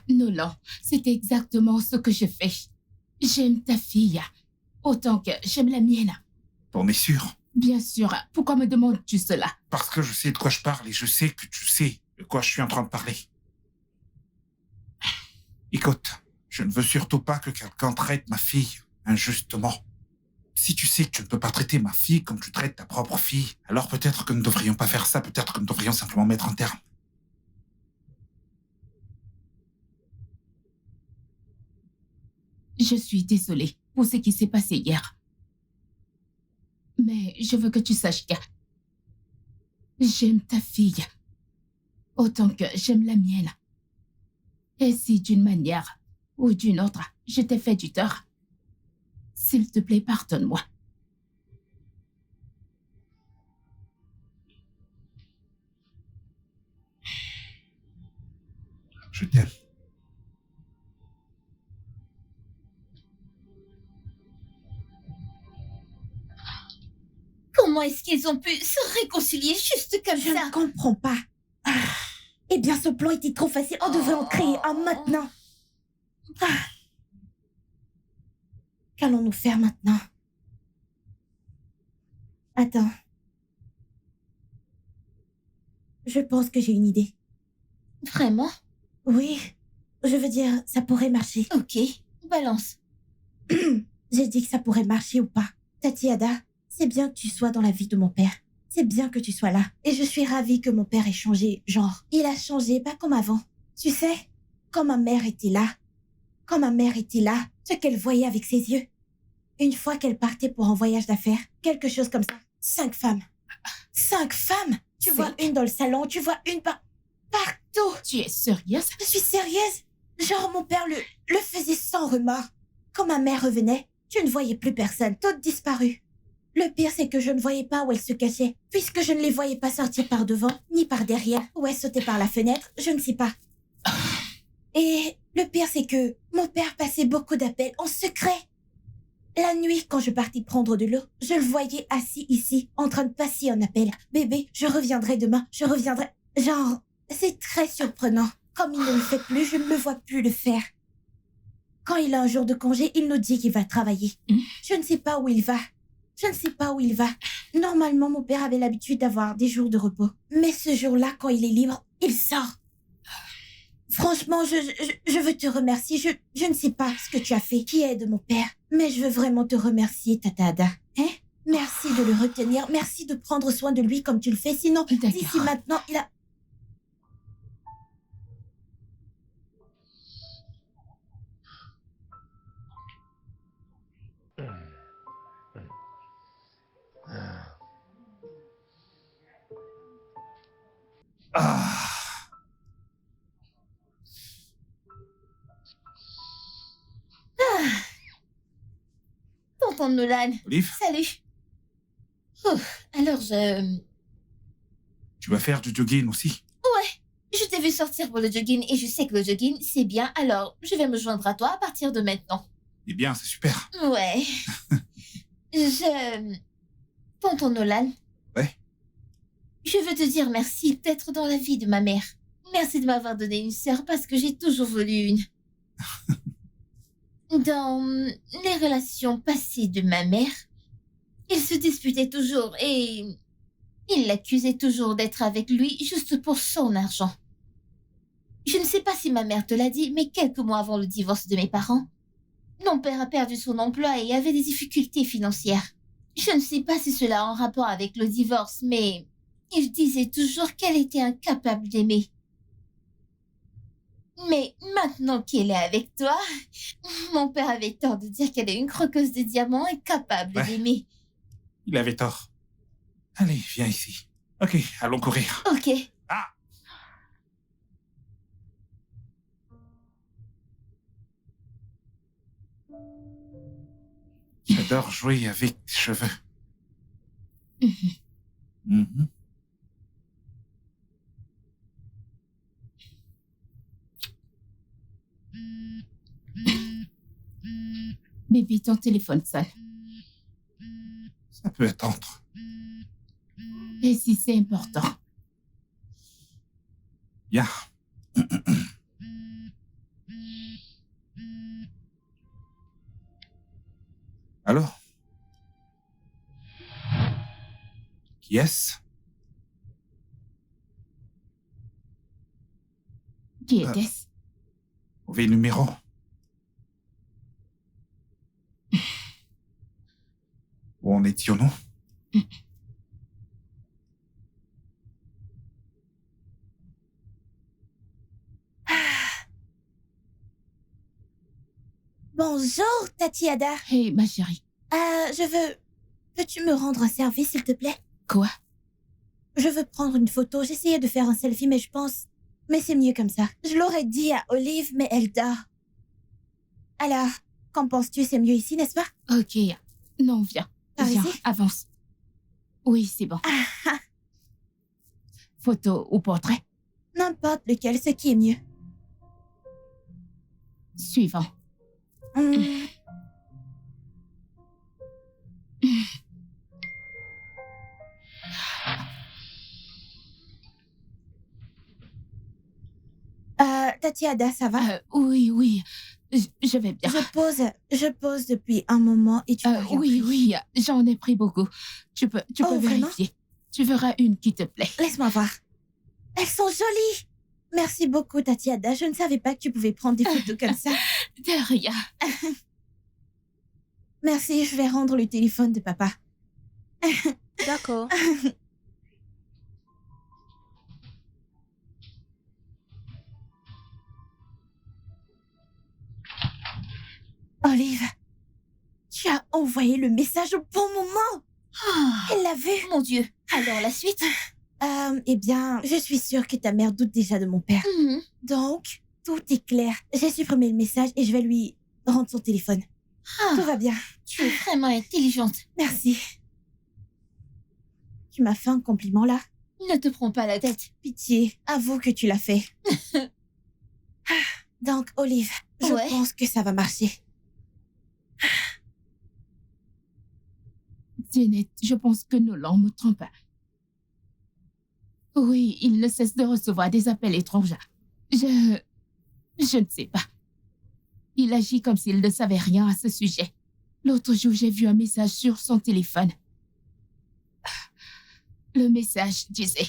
Nolan, c'est exactement ce que je fais. J'aime ta fille autant que j'aime la mienne. T'en es sûr? Bien sûr, pourquoi me demandes-tu cela? Parce que je sais de quoi je parle et je sais que tu sais de quoi je suis en train de parler. Écoute, je ne veux surtout pas que quelqu'un traite ma fille injustement. si tu sais que tu ne peux pas traiter ma fille comme tu traites ta propre fille, alors peut-être que nous ne devrions pas faire ça, peut-être que nous devrions simplement mettre un terme. Je suis désolée pour ce qui s'est passé hier. Mais je veux que tu saches que j'aime ta fille autant que j'aime la mienne. Et si d'une manière ou d'une autre, je t'ai fait du tort, s'il te plaît, pardonne-moi. Je t'aime. Comment est-ce qu'ils ont pu se réconcilier juste comme Je ça? ne comprends pas. Eh bien, ce plan était trop facile. On devrait en créer un maintenant. Qu'allons-nous faire maintenant? Attends. Je pense que j'ai une idée. Vraiment? Oui, je veux dire, ça pourrait marcher. Ok, balance. J'ai dit que ça pourrait marcher ou pas. Tati Ada, c'est bien que tu sois dans la vie de mon père. C'est bien que tu sois là. Et je suis ravie que mon père ait changé. Genre, il a changé, pas comme avant. Tu sais, quand ma mère était là, ce qu'elle voyait avec ses yeux. Une fois qu'elle partait pour un voyage d'affaires, quelque chose comme ça. 5 femmes. 5 femmes! Tu vois une dans le salon, tu vois une partout. Tu es sérieuse? Je suis sérieuse. Genre, mon père le faisait sans remords. Quand ma mère revenait, tu ne voyais plus personne, toutes disparues. Le pire, c'est que je ne voyais pas où elles se cachaient, puisque je ne les voyais pas sortir par devant, ni par derrière, ou elles sautaient par la fenêtre, je ne sais pas. Et le pire, c'est que mon père passait beaucoup d'appels en secret. La nuit, quand je partais prendre de l'eau, je le voyais assis ici, en train de passer un appel. Bébé, je reviendrai demain, je reviendrai. Genre, c'est très surprenant. Comme il ne le fait plus, je ne le vois plus le faire. Quand il a un jour de congé, il nous dit qu'il va travailler. Je ne sais pas où il va. Normalement, mon père avait l'habitude d'avoir des jours de repos. Mais ce jour-là, quand il est libre, il sort. Franchement, je veux te remercier. Je ne sais pas ce que tu as fait qui aide mon père. Mais je veux vraiment te remercier, Tata Ada. Hein? Merci de le retenir. Merci de prendre soin de lui comme tu le fais. Sinon, d'ici maintenant, il a... Ah, Tonton Nolan. Olive, Salut. Alors, tu vas faire du jogging aussi? je t'ai vu sortir pour le jogging et je sais que le jogging, c'est bien. Alors, je vais me joindre à toi à partir de maintenant. Eh bien, c'est super. Ouais. Tonton Nolan. Ouais. Je veux te dire merci d'être dans la vie de ma mère. Merci de m'avoir donné une sœur parce que j'ai toujours voulu une. Dans les relations passées de ma mère, il se disputait toujours et il l'accusait toujours d'être avec lui juste pour son argent. Je ne sais pas si ma mère te l'a dit, mais quelques mois avant le divorce de mes parents, mon père a perdu son emploi et avait des difficultés financières. Je ne sais pas si cela a un rapport avec le divorce, mais il disait toujours qu'elle était incapable d'aimer. Mais maintenant qu'elle est avec toi, mon père avait tort de dire qu'elle est une croqueuse de diamants incapable d'aimer. Il avait tort. Allez, viens ici. Ok, allons courir. Ok. Ah! J'adore jouer avec tes cheveux. Mhm. Bébé, ton téléphone sonne. Ça peut attendre. Et si c'est important? Bien. Alors? Qui est-ce? Qui était-ce? Mauvais numéro. Où en étions-nous? Bonjour, Tatiada. Hé, ma chérie. Je veux... Peux-tu me rendre un service, s'il te plaît? Quoi? Je veux prendre une photo. J'essayais de faire un selfie, mais je pense... Mais c'est mieux comme ça. Je l'aurais dit à Olive, mais elle dort. Alors, qu'en penses-tu? C'est mieux ici, n'est-ce pas? Ok. Non, viens. Par Viens, ici? avance. Oui, c'est bon. Photo ou portrait? N'importe lequel, ce qui est mieux. Suivant. Hmm. Tatiada, ça va? Oui. Je vais bien. Je pose depuis un moment et tu m'as rien Oui, pris. oui, j'en ai pris beaucoup. Tu peux Oh, vraiment? vérifier. Tu verras une qui te plaît. Laisse-moi voir. Elles sont jolies. Merci beaucoup, Tatiada. Je ne savais pas que tu pouvais prendre des photos comme ça. De rien. Merci, je vais rendre le téléphone de papa. D'accord. Olive, tu as envoyé le message au bon moment. Elle l'a vu. Mon Dieu. Alors, la suite? Eh bien, je suis sûre que ta mère doute déjà de mon père. Mhm. Donc, tout est clair. J'ai supprimé le message et je vais lui rendre son téléphone. Ah, Tout va bien. tu es vraiment intelligente. Merci. Tu m'as fait un compliment là? Ne te prends pas la tête. Pitié, avoue que tu l'as fait. Donc, Olive, je Ouais. pense que ça va marcher. Janet, je pense que Nolan me trompe. Oui, il ne cesse de recevoir des appels étranges. Je ne sais pas. Il agit comme s'il ne savait rien à ce sujet. L'autre jour, j'ai vu un message sur son téléphone. Le message disait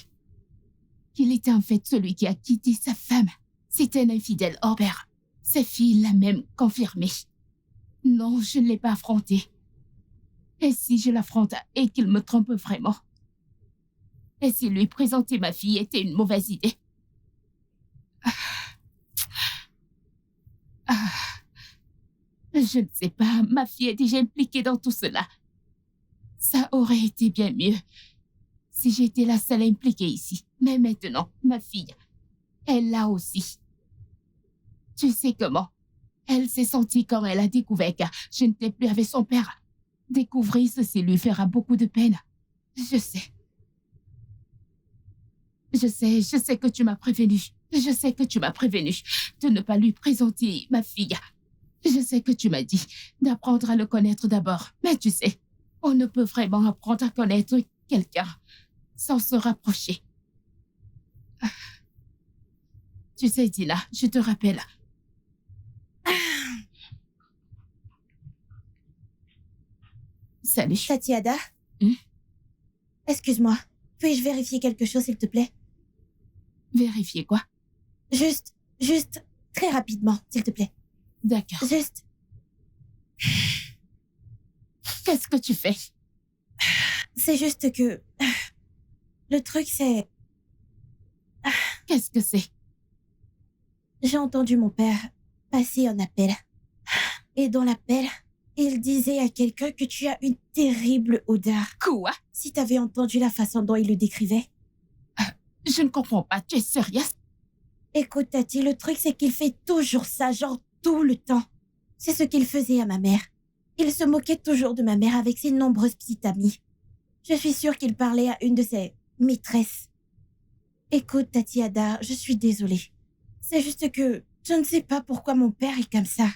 qu'il était en fait celui qui a quitté sa femme. C'était un infidèle hors pair. Sa fille l'a même confirmé. Non, je ne l'ai pas affronté. Et si je l'affronte et qu'il me trompe vraiment? Et si lui présenter ma fille était une mauvaise idée? Je ne sais pas, ma fille est déjà impliquée dans tout cela. Ça aurait été bien mieux si j'étais la seule impliquée ici. Mais maintenant, ma fille, elle l'a aussi. Tu sais comment? Elle s'est sentie quand elle a découvert que je n'étais plus avec son père. Découvrir ceci lui fera beaucoup de peine. Je sais. Je sais que tu m'as prévenu. Je sais que tu m'as prévenu de ne pas lui présenter ma fille. Je sais que tu m'as dit d'apprendre à le connaître d'abord. Mais tu sais, on ne peut vraiment apprendre à connaître quelqu'un sans se rapprocher. Tu sais, Dina, je te rappelle. Salut. Tatiada? Excuse-moi. Puis-je vérifier quelque chose, s'il te plaît? Vérifier quoi? Juste, très rapidement, s'il te plaît. D'accord. Juste, Qu'est-ce que tu fais? c'est juste que... Le truc, c'est... Qu'est-ce que c'est? J'ai entendu mon père passer un appel. Et dans l'appel, il disait à quelqu'un que tu as une terrible odeur. Quoi? Si t'avais entendu la façon dont il le décrivait. Je ne comprends pas. Tu es sérieuse? Écoute, Tati, le truc, c'est qu'il fait toujours ça, genre tout le temps. C'est ce qu'il faisait à ma mère. Il se moquait toujours de ma mère avec ses nombreuses petites amies. Je suis sûre qu'il parlait à une de ses maîtresses. Écoute, Tatiada, je suis désolée. C'est juste que je ne sais pas pourquoi mon père est comme ça.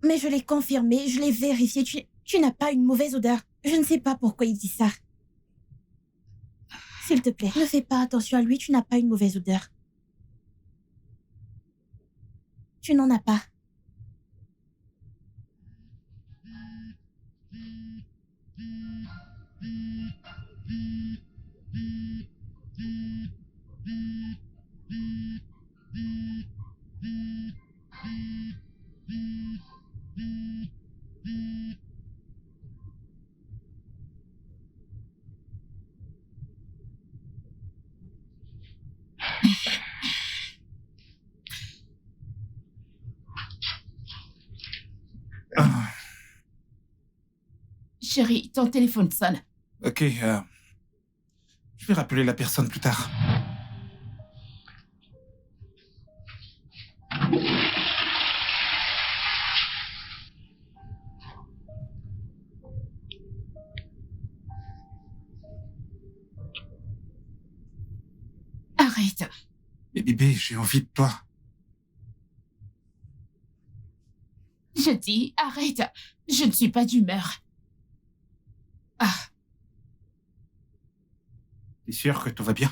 Mais je l'ai confirmé, je l'ai vérifié. Tu n'as pas une mauvaise odeur. Je ne sais pas pourquoi il dit ça. S'il te plaît, ne fais pas attention à lui, tu n'as pas une mauvaise odeur. Tu n'en as pas. Chérie, ton téléphone sonne. Ok, je vais rappeler la personne plus tard. Arrête. Mais bébé, j'ai envie de toi. Je dis, arrête. Je ne suis pas d'humeur. Ah, T'es sûr que tout va bien?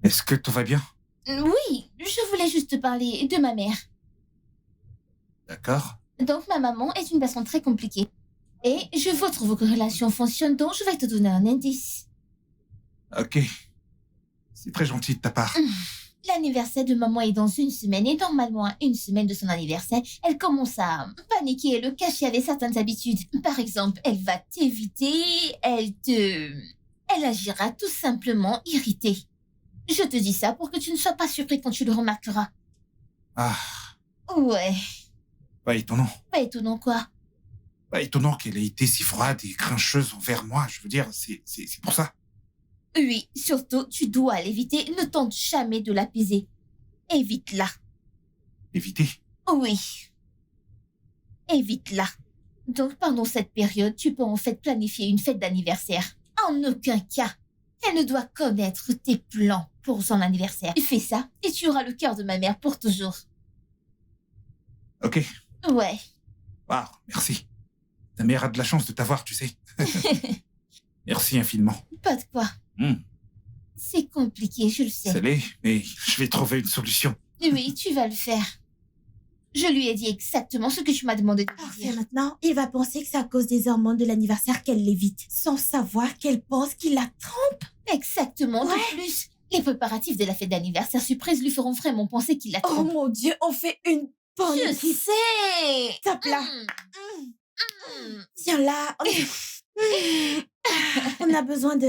Est-ce que tout va bien? Oui, je voulais juste te parler de ma mère. D'accord. Donc, ma maman est une personne très compliquée. Et je veux que vos relations fonctionnent, donc je vais te donner un indice. Ok. C'est très gentil de ta part. L'anniversaire de maman est dans 1 semaine et normalement à 1 semaine de son anniversaire, elle commence à paniquer et le cacher avec certaines habitudes. Par exemple, elle va t'éviter, elle agira tout simplement irritée. Je te dis ça pour que tu ne sois pas surpris quand tu le remarqueras. Ah, Ouais, pas étonnant. pas étonnant quoi. Pas étonnant qu'elle ait été si froide et grincheuse envers moi. Je veux dire, c'est pour ça. Oui, surtout, tu dois l'éviter, ne tente jamais de l'apaiser. Évite-la. Éviter. Oui. Évite-la. Donc, pendant cette période, tu peux en fait planifier une fête d'anniversaire. En aucun cas, elle ne doit connaître tes plans pour son anniversaire. Fais ça et tu auras le cœur de ma mère pour toujours. Ok. Ouais. Waouh, merci. Ta mère a de la chance de t'avoir, tu sais. Merci infiniment. Pas de quoi. C'est compliqué, je le sais. Ça l'est, mais je vais trouver une solution. Oui, tu vas le faire. Je lui ai dit exactement ce que tu m'as demandé de lui Parfait, dire. maintenant, il va penser que c'est à cause des hormones de l'anniversaire qu'elle l'évite, sans savoir qu'elle pense qu'il la trompe. Exactement. Ouais. De plus, les préparatifs de la fête d'anniversaire surprise lui feront vraiment penser qu'il la Oh trompe. mon Dieu, on fait une bonne Je équipe. sais. Tape là. Tiens là, on a besoin de...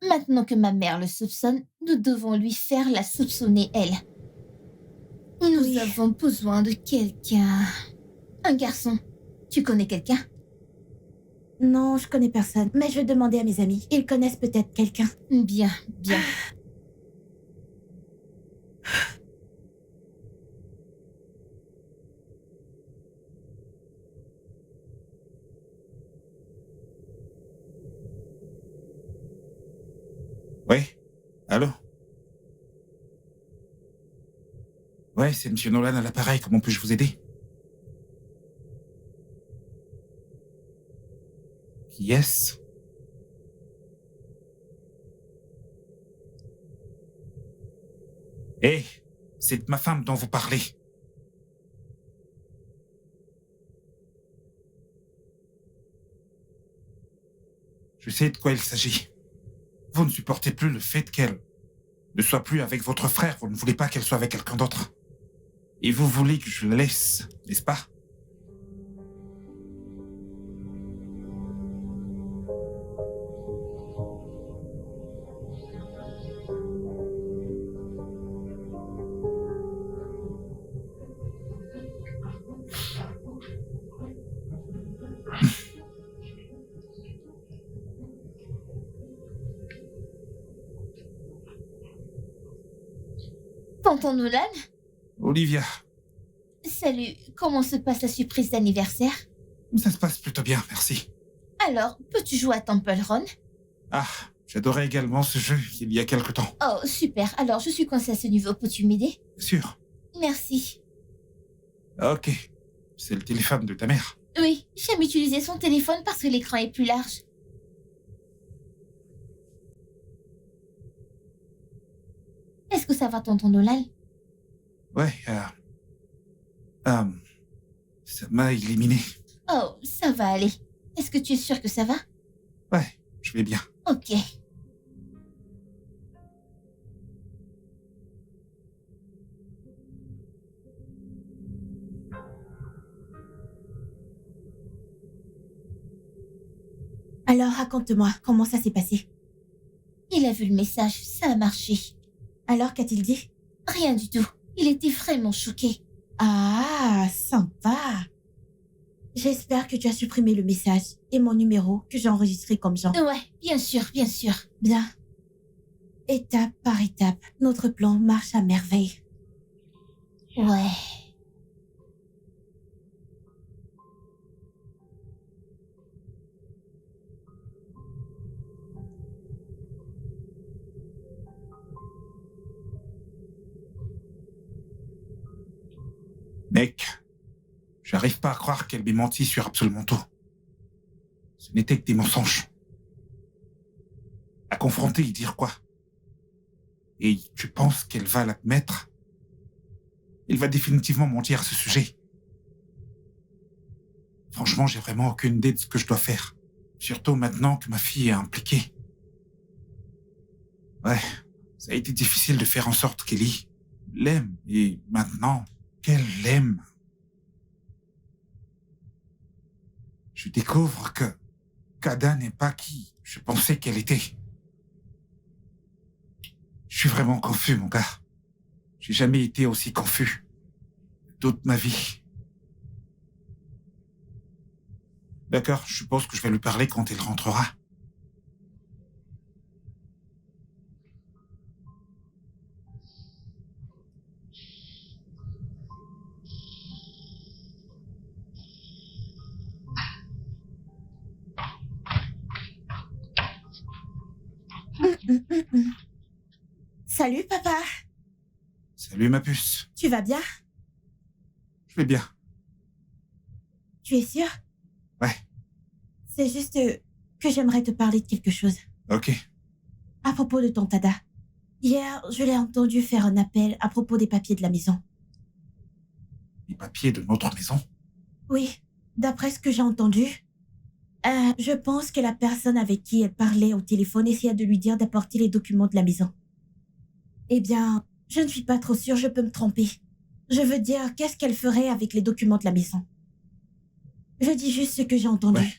Maintenant que ma mère le soupçonne, nous devons lui faire la soupçonner elle. Nous Oui. avons besoin de quelqu'un. Un garçon. Tu connais quelqu'un? Non, je connais personne, mais je vais demander à mes amis. Ils connaissent peut-être quelqu'un. Bien, bien. Oui. Allô? Ouais, c'est Monsieur Nolan à l'appareil. Comment puis-je vous aider? Qui est-ce? Hé, c'est de ma femme dont vous parlez. Je sais de quoi il s'agit. Vous ne supportez plus le fait qu'elle ne soit plus avec votre frère. Vous ne voulez pas qu'elle soit avec quelqu'un d'autre. Et vous voulez que je la laisse, n'est-ce pas? Tonton Nolan? Olivia, Salut, comment se passe la surprise d'anniversaire? ça se passe plutôt bien, merci. Alors, peux-tu jouer à Temple Run? Ah, j'adorais également ce jeu il y a quelque temps. Oh, super. Alors, je suis coincée à ce niveau. Peux-tu m'aider? Bien sûr. Merci. Ok. C'est le téléphone de ta mère. Oui, j'aime utiliser son téléphone parce que l'écran est plus large. Est-ce que ça va, tonton Nolan? Ouais, ça m'a éliminé. Oh, ça va aller. Est-ce que tu es sûr que ça va? Ouais, je vais bien. Ok. Alors, raconte-moi, comment ça s'est passé? Il a vu le message, ça a marché. Alors, qu'a-t-il dit? Rien du tout. Il était vraiment choqué. Ah, sympa. J'espère que tu as supprimé le message et mon numéro que j'ai enregistré comme Jean. Ouais, bien sûr, bien sûr. Bien. Étape par étape, notre plan marche à merveille. Ouais. Mec, j'arrive pas à croire qu'elle m'ait menti sur absolument tout. Ce n'était que des mensonges. À confronter et dire quoi? Et tu penses qu'elle va l'admettre? Elle va définitivement mentir à ce sujet. Franchement, j'ai vraiment aucune idée de ce que je dois faire. Surtout maintenant que ma fille est impliquée. Ouais, ça a été difficile de faire en sorte qu'Ellie l'aime. Et maintenant qu'elle l'aime, je découvre que Kada n'est pas qui je pensais qu'elle était. Je suis vraiment confus, mon gars. J'ai jamais été aussi confus. Toute ma vie. D'accord, je suppose que je vais lui parler quand elle rentrera. Salut, papa. Salut, ma puce. Tu vas bien? Je vais bien. Tu es sûr? Ouais. C'est juste que j'aimerais te parler de quelque chose. Ok. À propos de ton Tada. Hier, je l'ai entendu faire un appel à propos des papiers de la maison. Les papiers de notre maison? Oui, d'après ce que j'ai entendu, je pense que la personne avec qui elle parlait au téléphone essayait de lui dire d'apporter les documents de la maison. Eh bien, je ne suis pas trop sûre, je peux me tromper. Je veux dire, qu'est-ce qu'elle ferait avec les documents de la maison? Je dis juste ce que j'ai entendu. Ouais.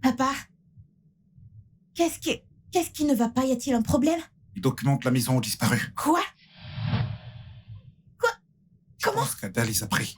Papa, qu'est-ce qui ne va pas? Y a-t-il un problème? Les documents de la maison ont disparu. Quoi? Je Comment? pense qu'Ada les a pris.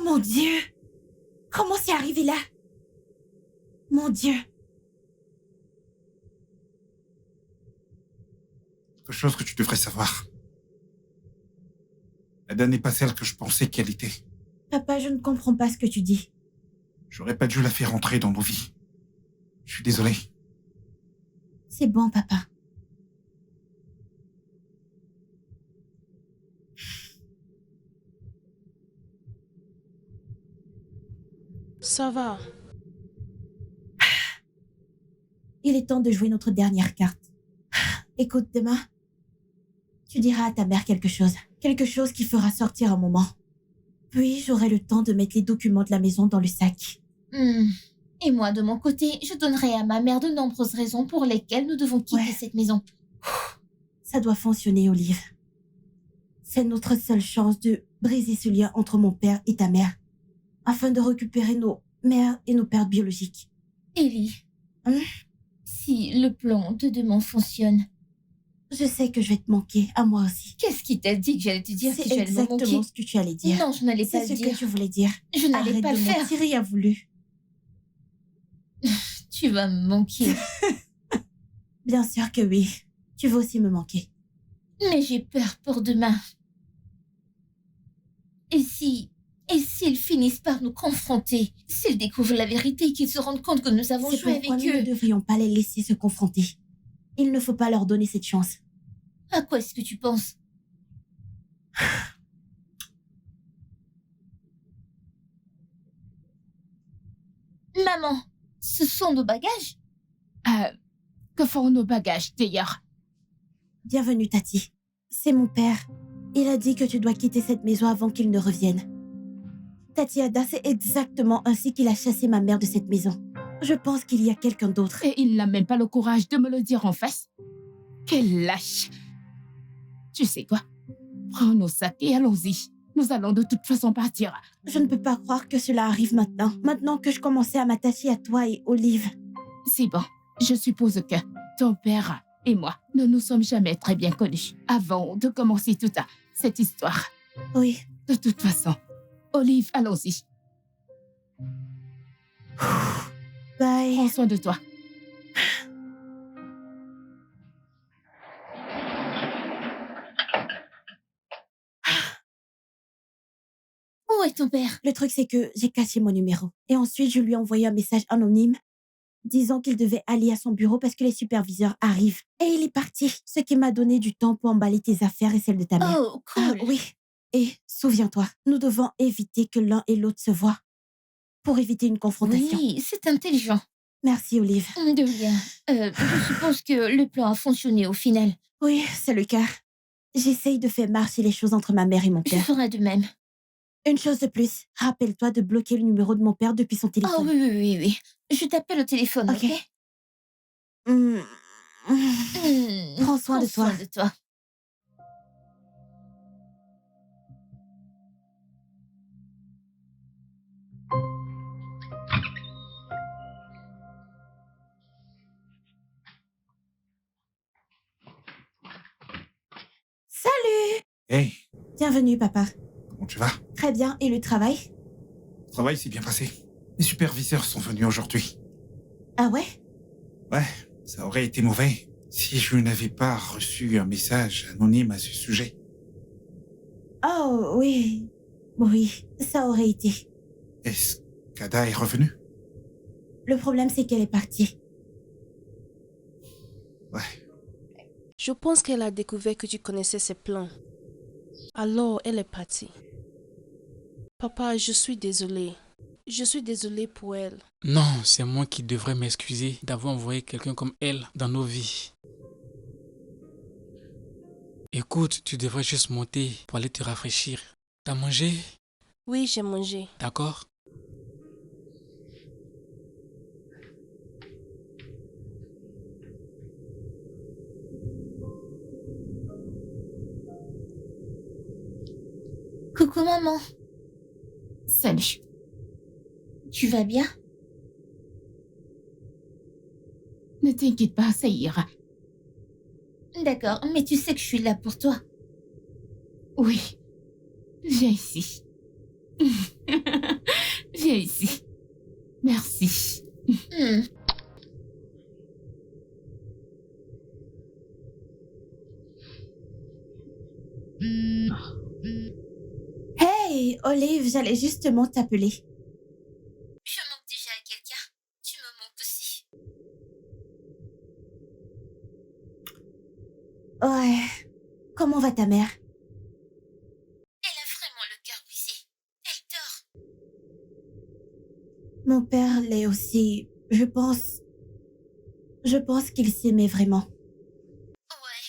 Mon Dieu! Comment c'est arrivé là? Mon Dieu! Quelque chose que tu devrais savoir. Ada n'est pas celle que je pensais qu'elle était. Papa, je ne comprends pas ce que tu dis. J'aurais pas dû la faire entrer dans nos vies. Je suis désolé. C'est bon, papa. Ça va. Il est temps de jouer notre dernière carte. Écoute, demain, tu diras à ta mère quelque chose. Quelque chose qui fera sortir un moment. Puis, j'aurai le temps de mettre les documents de la maison dans le sac. Et moi, de mon côté, je donnerai à ma mère de nombreuses raisons pour lesquelles nous devons quitter cette maison. Ça doit fonctionner, Olive. C'est notre seule chance de briser ce lien entre mon père et ta mère, afin de récupérer nos mères et nos pères biologiques. Ellie, si le plan de demain fonctionne, Je sais que je vais te manquer, à moi aussi. qu'est-ce qui t'a dit que j'allais te dire que C'est tu allais me exactement manquer? ce que tu allais dire. Non, je n'allais pas C'est le ce dire. que tu voulais dire. Je n'allais Arrête pas de le faire. mentir, il a voulu. Tu vas me manquer. Bien sûr que oui. Tu vas aussi me manquer. Mais j'ai peur pour demain. Et s'ils finissent par nous confronter, s'ils découvrent la vérité, qu'ils se rendent compte que nous avons C'est joué avec pourquoi nous ne eux, devrions pas les laisser se confronter. Il ne faut pas leur donner cette chance. à quoi est-ce que tu penses? Maman, ce sont nos bagages? Que font nos bagages d'ailleurs? Bienvenue, Tati. C'est mon père. Il a dit que tu dois quitter cette maison avant qu'il ne revienne. Tati Ada, c'est exactement ainsi qu'il a chassé ma mère de cette maison. Je pense qu'il y a quelqu'un d'autre. Et il n'a même pas le courage de me le dire en face. Quel lâche! Tu sais quoi? Prends nos sacs et allons-y. Nous allons de toute façon partir. Je ne peux pas croire que cela arrive maintenant. Maintenant que je commençais à m'attacher à toi et Olive. C'est bon. Je suppose que ton père et moi ne nous sommes jamais très bien connus avant de commencer toute cette histoire. Oui. De toute façon, Olive, allons-y. Bye. Prends soin de toi. Où est ton père? Le truc, c'est que j'ai caché mon numéro. Et ensuite, je lui ai envoyé un message anonyme disant qu'il devait aller à son bureau parce que les superviseurs arrivent. Et il est parti. Ce qui m'a donné du temps pour emballer tes affaires et celles de ta mère. Oh, cool. Oui. Et souviens-toi, nous devons éviter que l'un et l'autre se voient pour éviter une confrontation. Oui, c'est intelligent. Merci, Olive. De rien. Je suppose que le plan a fonctionné au final. Oui, c'est le cas. J'essaye de faire marcher les choses entre ma mère et mon Je père. ferai de même. Une chose de plus, rappelle-toi de bloquer le numéro de mon père depuis son Oh téléphone. oui. Je t'appelle au téléphone, ok? Hmm. Prends soin de toi. Soin de toi. Salut! Hey, Bienvenue, papa. comment tu vas? Très bien, et le travail? Le travail s'est bien passé. Les superviseurs sont venus aujourd'hui. Ah ouais? Ouais, ça aurait été mauvais si je n'avais pas reçu un message anonyme à ce sujet. Oh, oui. Oui, ça aurait été. Est-ce qu'Ada est revenue? Le problème, c'est qu'elle est partie. Ouais. Je pense qu'elle a découvert que tu connaissais ses plans. Alors, elle est partie. Papa, je suis désolée. Je suis désolée pour elle. Non, c'est moi qui devrais m'excuser d'avoir envoyé quelqu'un comme elle dans nos vies. Écoute, tu devrais juste monter pour aller te rafraîchir. T'as mangé? Oui, j'ai mangé. D'accord? Coucou maman, Salut. tu vas bien? Ne t'inquiète pas, ça ira. D'accord, mais tu sais que je suis là pour toi. Oui. Viens ici. Viens ici. Merci. Hmm. Hey, Olive, j'allais justement t'appeler. Je manque déjà à quelqu'un. Tu me manques aussi. Ouais. Comment va ta mère? Elle a vraiment le cœur brisé. Elle dort. Mon père l'est aussi. Je pense qu'il s'aimait vraiment. Ouais.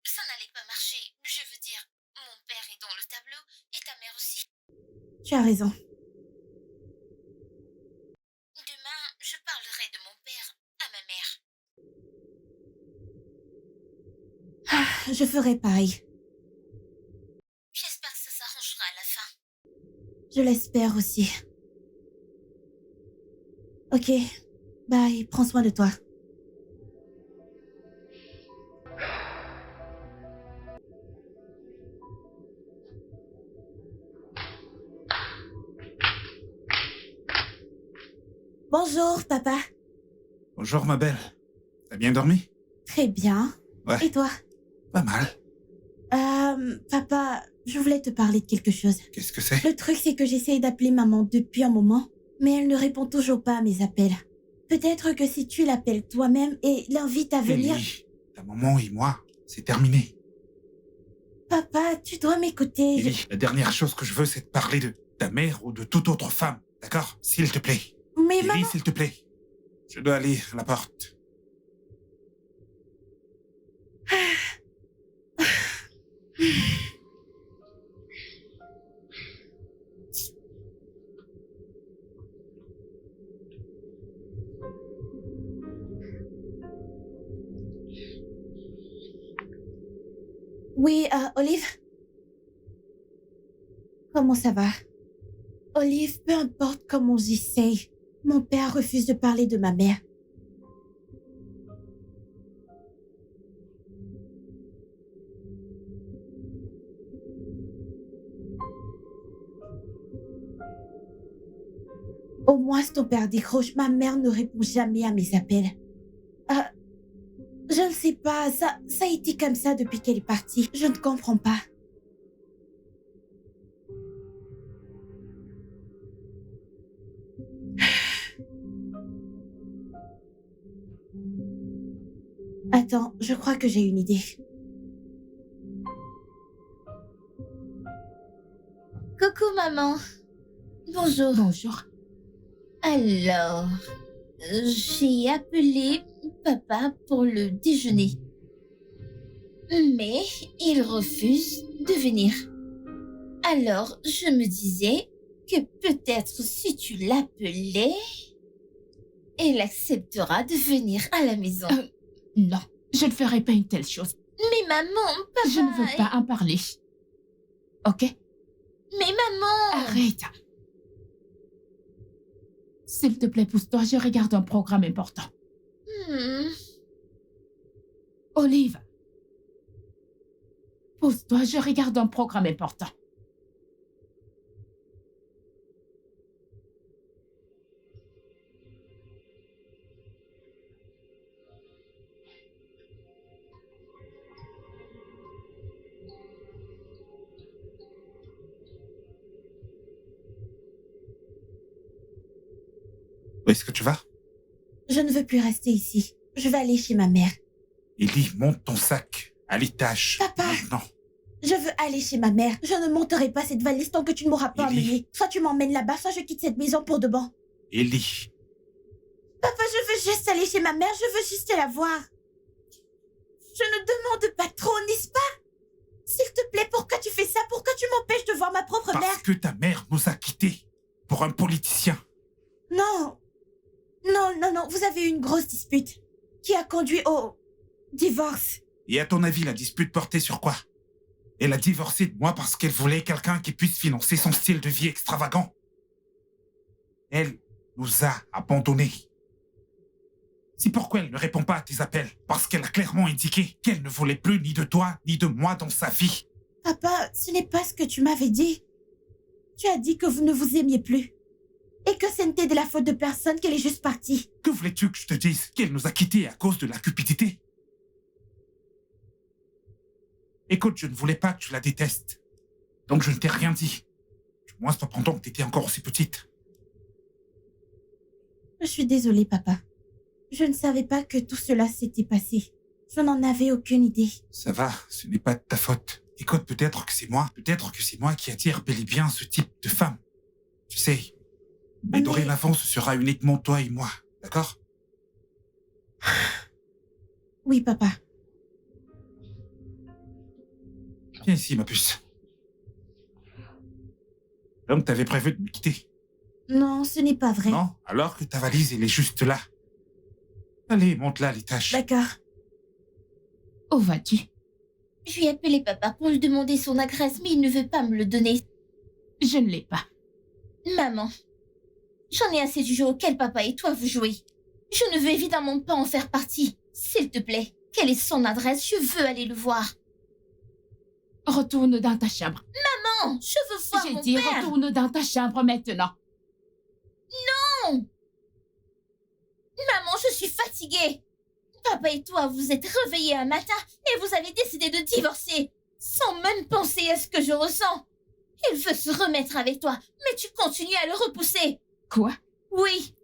Ça n'allait pas marcher. Je veux dire, mon père est dans le tableau et ta mère aussi. Tu as raison. Demain, je parlerai de mon père à ma mère. Je ferai pareil. J'espère que ça s'arrangera à la fin. Je l'espère aussi. Ok. Bye. Prends soin de toi. Bonjour, papa. Bonjour, ma belle. T'as bien dormi? Très bien. Ouais, Et toi? pas mal. Papa, je voulais te parler de quelque chose. Qu'est-ce que c'est? Le truc, c'est que j'essaye d'appeler maman depuis un moment, mais elle ne répond toujours pas à mes appels. Peut-être que si tu l'appelles toi-même et l'invites à venir... Ellie, ta maman et moi, c'est terminé. Papa, tu dois m'écouter. Ellie, la dernière chose que je veux, c'est de parler de ta mère ou de toute autre femme. D'accord? S'il te plaît. Mais Ellie, maman... s'il te plaît. Je dois aller à la porte. Oui, Olive? Comment ça va? Olive, peu importe comment j'essaye, mon père refuse de parler de ma mère. Au moins, si ton père décroche, ma mère ne répond jamais à mes appels. Je ne sais pas, ça a été comme ça depuis qu'elle est partie. Je ne comprends pas. Attends, je crois que j'ai une idée. Coucou maman. Bonjour. Bonjour. Alors, j'ai appelé papa pour le déjeuner. Mais il refuse de venir. Alors, je me disais que peut-être si tu l'appelais, elle acceptera de venir à la maison. Non, je ne ferai pas une telle chose. Mais maman, papa... Je ne veux pas en parler. Ok? Mais maman... Arrête. S'il te plaît, pousse-toi, je regarde un programme important. Olive. Pousse-toi, je regarde un programme important. Où est-ce que tu vas? Je ne veux plus rester ici. Je vais aller chez ma mère. Ellie, monte ton sac à l'étage. Papa. Maintenant. Je veux aller chez ma mère. Je ne monterai pas cette valise tant que tu ne m'auras pas Ellie. emmenée. Soit tu m'emmènes là-bas, soit je quitte cette maison pour de bon. Ellie. Papa, je veux juste aller chez ma mère. Je veux juste la voir. Je ne demande pas trop, n'est-ce pas? S'il te plaît, pourquoi tu fais ça? Pourquoi tu m'empêches de voir ma propre mère? Parce que ta mère nous a quittés pour un politicien. Non. Non, vous avez eu une grosse dispute qui a conduit au divorce. Et à ton avis, la dispute portait sur quoi? Elle a divorcé de moi parce qu'elle voulait quelqu'un qui puisse financer son style de vie extravagant. Elle nous a abandonnés. C'est pourquoi elle ne répond pas à tes appels. Parce qu'elle a clairement indiqué qu'elle ne voulait plus ni de toi, ni de moi dans sa vie. Papa, ce n'est pas ce que tu m'avais dit. Tu as dit que vous ne vous aimiez plus. Et que ce n'était de la faute de personne qu'elle est juste partie. Que voulais-tu que je te dise? Qu'elle nous a quittés à cause de la cupidité? Écoute, je ne voulais pas que tu la détestes. Donc je ne t'ai rien dit. Du moins, pas pendant que tu étais encore aussi petite. Je suis désolée, papa. Je ne savais pas que tout cela s'était passé. Je n'en avais aucune idée. Ça va, ce n'est pas de ta faute. Écoute, peut-être que c'est moi. Peut-être que c'est moi qui attire bel et bien ce type de femme. Tu sais. Mais dorénavant, ce sera uniquement toi et moi. D'accord? Oui, papa. Viens ici, ma puce. Donc, t'avais prévu de me quitter? Non, ce n'est pas vrai. Non? Alors que ta valise, elle est juste là. Allez, monte-la à l'étage. D'accord. Où vas-tu? Je lui ai appelé papa pour lui demander son adresse, mais il ne veut pas me le donner. Je ne l'ai pas. Maman, j'en ai assez du jeu auquel papa et toi vous jouez. Je ne veux évidemment pas en faire partie. S'il te plaît, quelle est son adresse? Je veux aller le voir. Retourne dans ta chambre. Non, je veux voir J'ai mon dit père. retourne dans ta chambre maintenant. Non! Maman, je suis fatiguée. Papa et toi, vous êtes réveillés un matin et vous avez décidé de divorcer, sans même penser à ce que je ressens. Il veut se remettre avec toi, mais tu continues à le repousser. Quoi? Oui.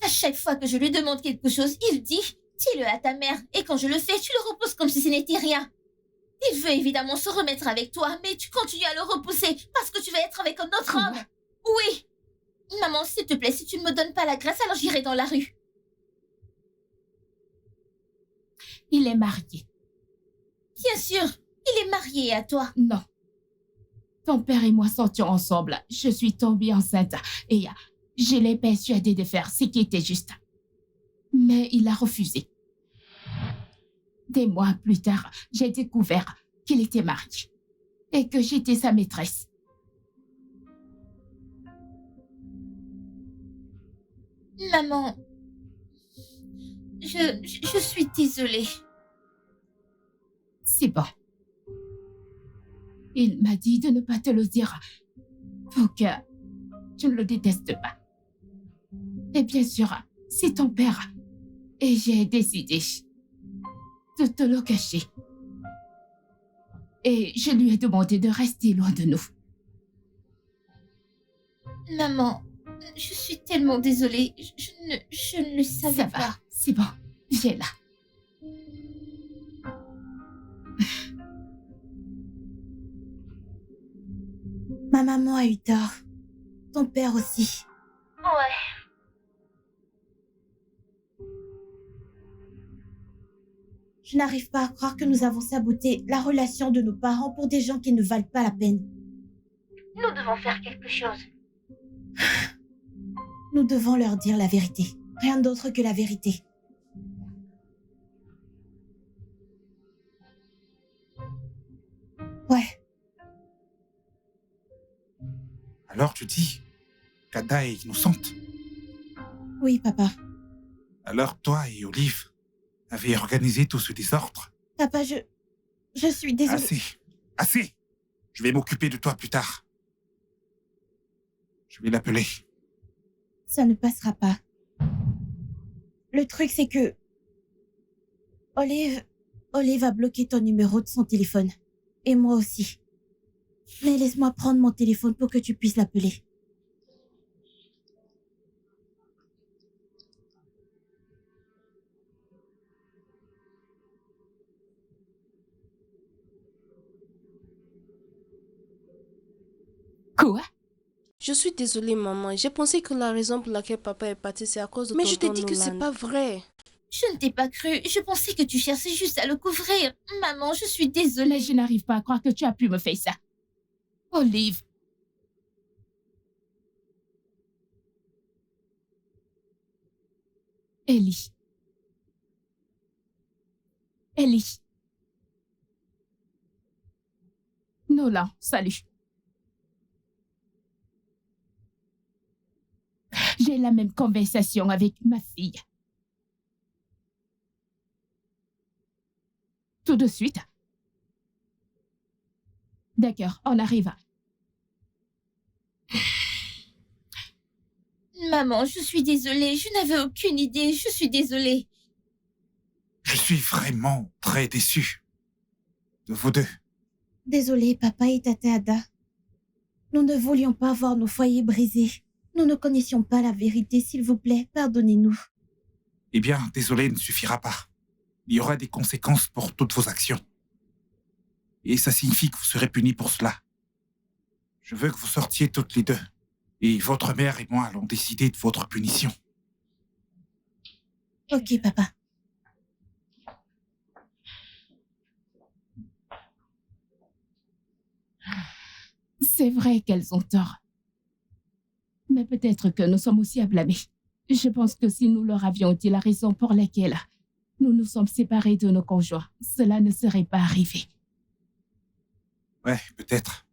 À chaque fois que je lui demande quelque chose, il dit « dis-le à ta mère » et quand je le fais, tu le repousses comme si ce n'était rien. Il veut évidemment se remettre avec toi, mais tu continues à le repousser parce que tu vas être avec un autre Quoi? homme. Oui. Maman, s'il te plaît, si tu ne me donnes pas la grâce, alors j'irai dans la rue. Il est marié. Bien sûr, il est marié à toi. Non. Ton père et moi sortions ensemble. Je suis tombée enceinte et je l'ai persuadé de faire ce qui était juste. Mais il a refusé. Des mois plus tard, j'ai découvert qu'il était marié et que j'étais sa maîtresse. Maman, je suis désolée. C'est bon. Il m'a dit de ne pas te le dire pour que tu ne le détestes pas. Et bien sûr, c'est ton père. Et j'ai décidé de te le cacher. Et je lui ai demandé de rester loin de nous. Maman, je suis tellement désolée. Je ne le savais Ça va, pas. c'est bon. Viens là. Ma maman a eu tort. Ton père aussi. Ouais. Je n'arrive pas à croire que nous avons saboté la relation de nos parents pour des gens qui ne valent pas la peine. Nous devons faire quelque chose. Nous devons leur dire la vérité. Rien d'autre que la vérité. Ouais, Alors tu dis qu'Ada est innocente. oui, papa. Alors toi et Olive avez organisé tout ce désordre. Papa, je suis désolée. Assez. Assez. Je vais m'occuper de toi plus tard. Je vais l'appeler. Ça ne passera pas. Le truc, c'est que... Olive a bloqué ton numéro de son téléphone. Et moi aussi. Mais laisse-moi prendre mon téléphone pour que tu puisses l'appeler. Quoi? Je suis désolée, maman. J'ai pensé que la raison pour laquelle papa est parti, c'est à cause de Mais je t'ai tonton dit que c'est Nolan. pas vrai. Je ne t'ai pas cru. Je pensais que tu cherchais juste à le couvrir. Maman, je suis désolée. Mais je n'arrive pas à croire que tu as pu me faire ça. Olive. Ellie. Ellie. Nolan, salut. J'ai la même conversation avec ma fille. Tout de suite. D'accord, on arrive. Maman, je suis désolée. Je n'avais aucune idée. Je suis désolée. Je suis vraiment très déçu de vous deux. Désolé, papa et Tata Ada. Nous ne voulions pas voir nos foyers brisés. Nous ne connaissions pas la vérité, s'il vous plaît, pardonnez-nous. Eh bien, désolé ne suffira pas. Il y aura des conséquences pour toutes vos actions. Et ça signifie que vous serez punis pour cela. Je veux que vous sortiez toutes les deux. Et votre mère et moi allons décider de votre punition. Ok, papa. C'est vrai qu'elles ont tort. Mais peut-être que nous sommes aussi à blâmer. Je pense que si nous leur avions dit la raison pour laquelle nous nous sommes séparés de nos conjoints, cela ne serait pas arrivé. Ouais, peut-être.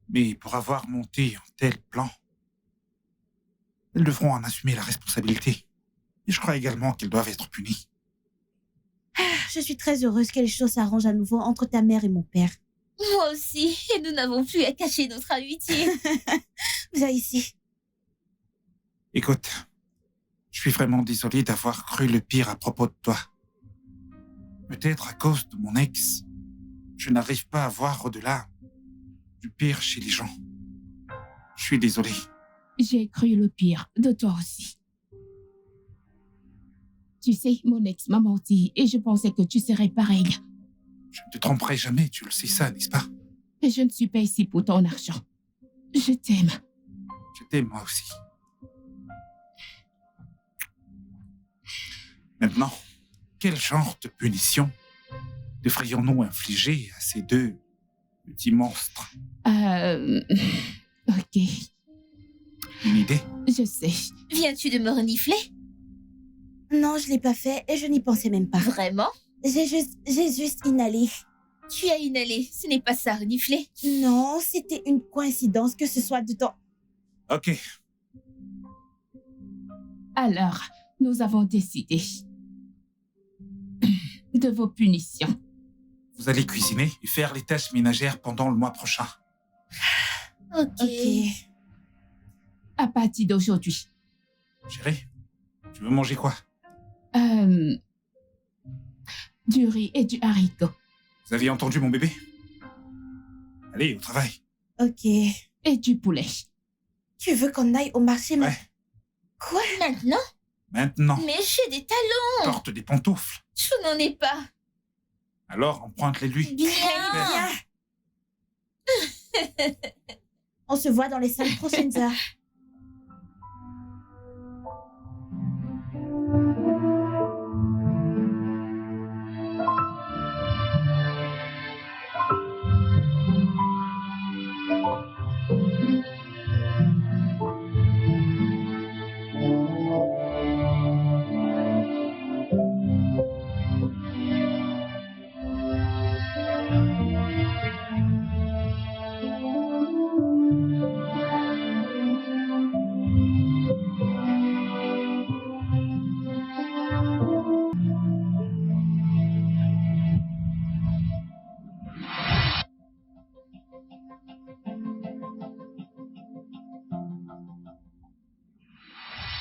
Mais pour avoir monté un tel plan, elles devront en assumer la responsabilité. Et je crois également qu'elles doivent être punies. Je suis très heureuse que les choses s'arrangent à nouveau entre ta mère et mon père. Moi aussi. Et nous n'avons plus à cacher notre amitié. Viens ici. Écoute, je suis vraiment désolé d'avoir cru le pire à propos de toi. Peut-être à cause de mon ex, je n'arrive pas à voir au-delà du pire chez les gens. Je suis désolé. J'ai cru le pire de toi aussi. Tu sais, mon ex m'a menti et je pensais que tu serais pareil. Je ne te tromperai jamais, tu le sais ça, n'est-ce pas? Et je ne suis pas ici pour ton argent. Je t'aime. Je t'aime moi aussi. Maintenant, quel genre de punition devrions-nous infliger à ces deux petits monstres? Ok, Une idée? je sais. Viens-tu de me renifler? Non, je l'ai pas fait et je n'y pensais même pas. Vraiment? J'ai juste inhalé. Tu as inhalé. Ce n'est pas ça, renifler. Non, c'était une coïncidence que ce soit de ton... Ok, Alors, nous avons décidé de vos punitions. vous allez cuisiner et faire les tâches ménagères pendant le mois prochain. Ok. À partir d'aujourd'hui. Chérie, tu veux manger quoi? Du riz et du haricot. Vous aviez entendu mon bébé? Allez, au travail. Ok. Et du poulet. Tu veux qu'on aille au marché Ouais, Quoi? Maintenant? maintenant, Mais j'ai des talons. porte des pantoufles. Je n'en ai pas. Alors, emprunte-les-lui. Bien. On se voit dans les 5 prochaines heures.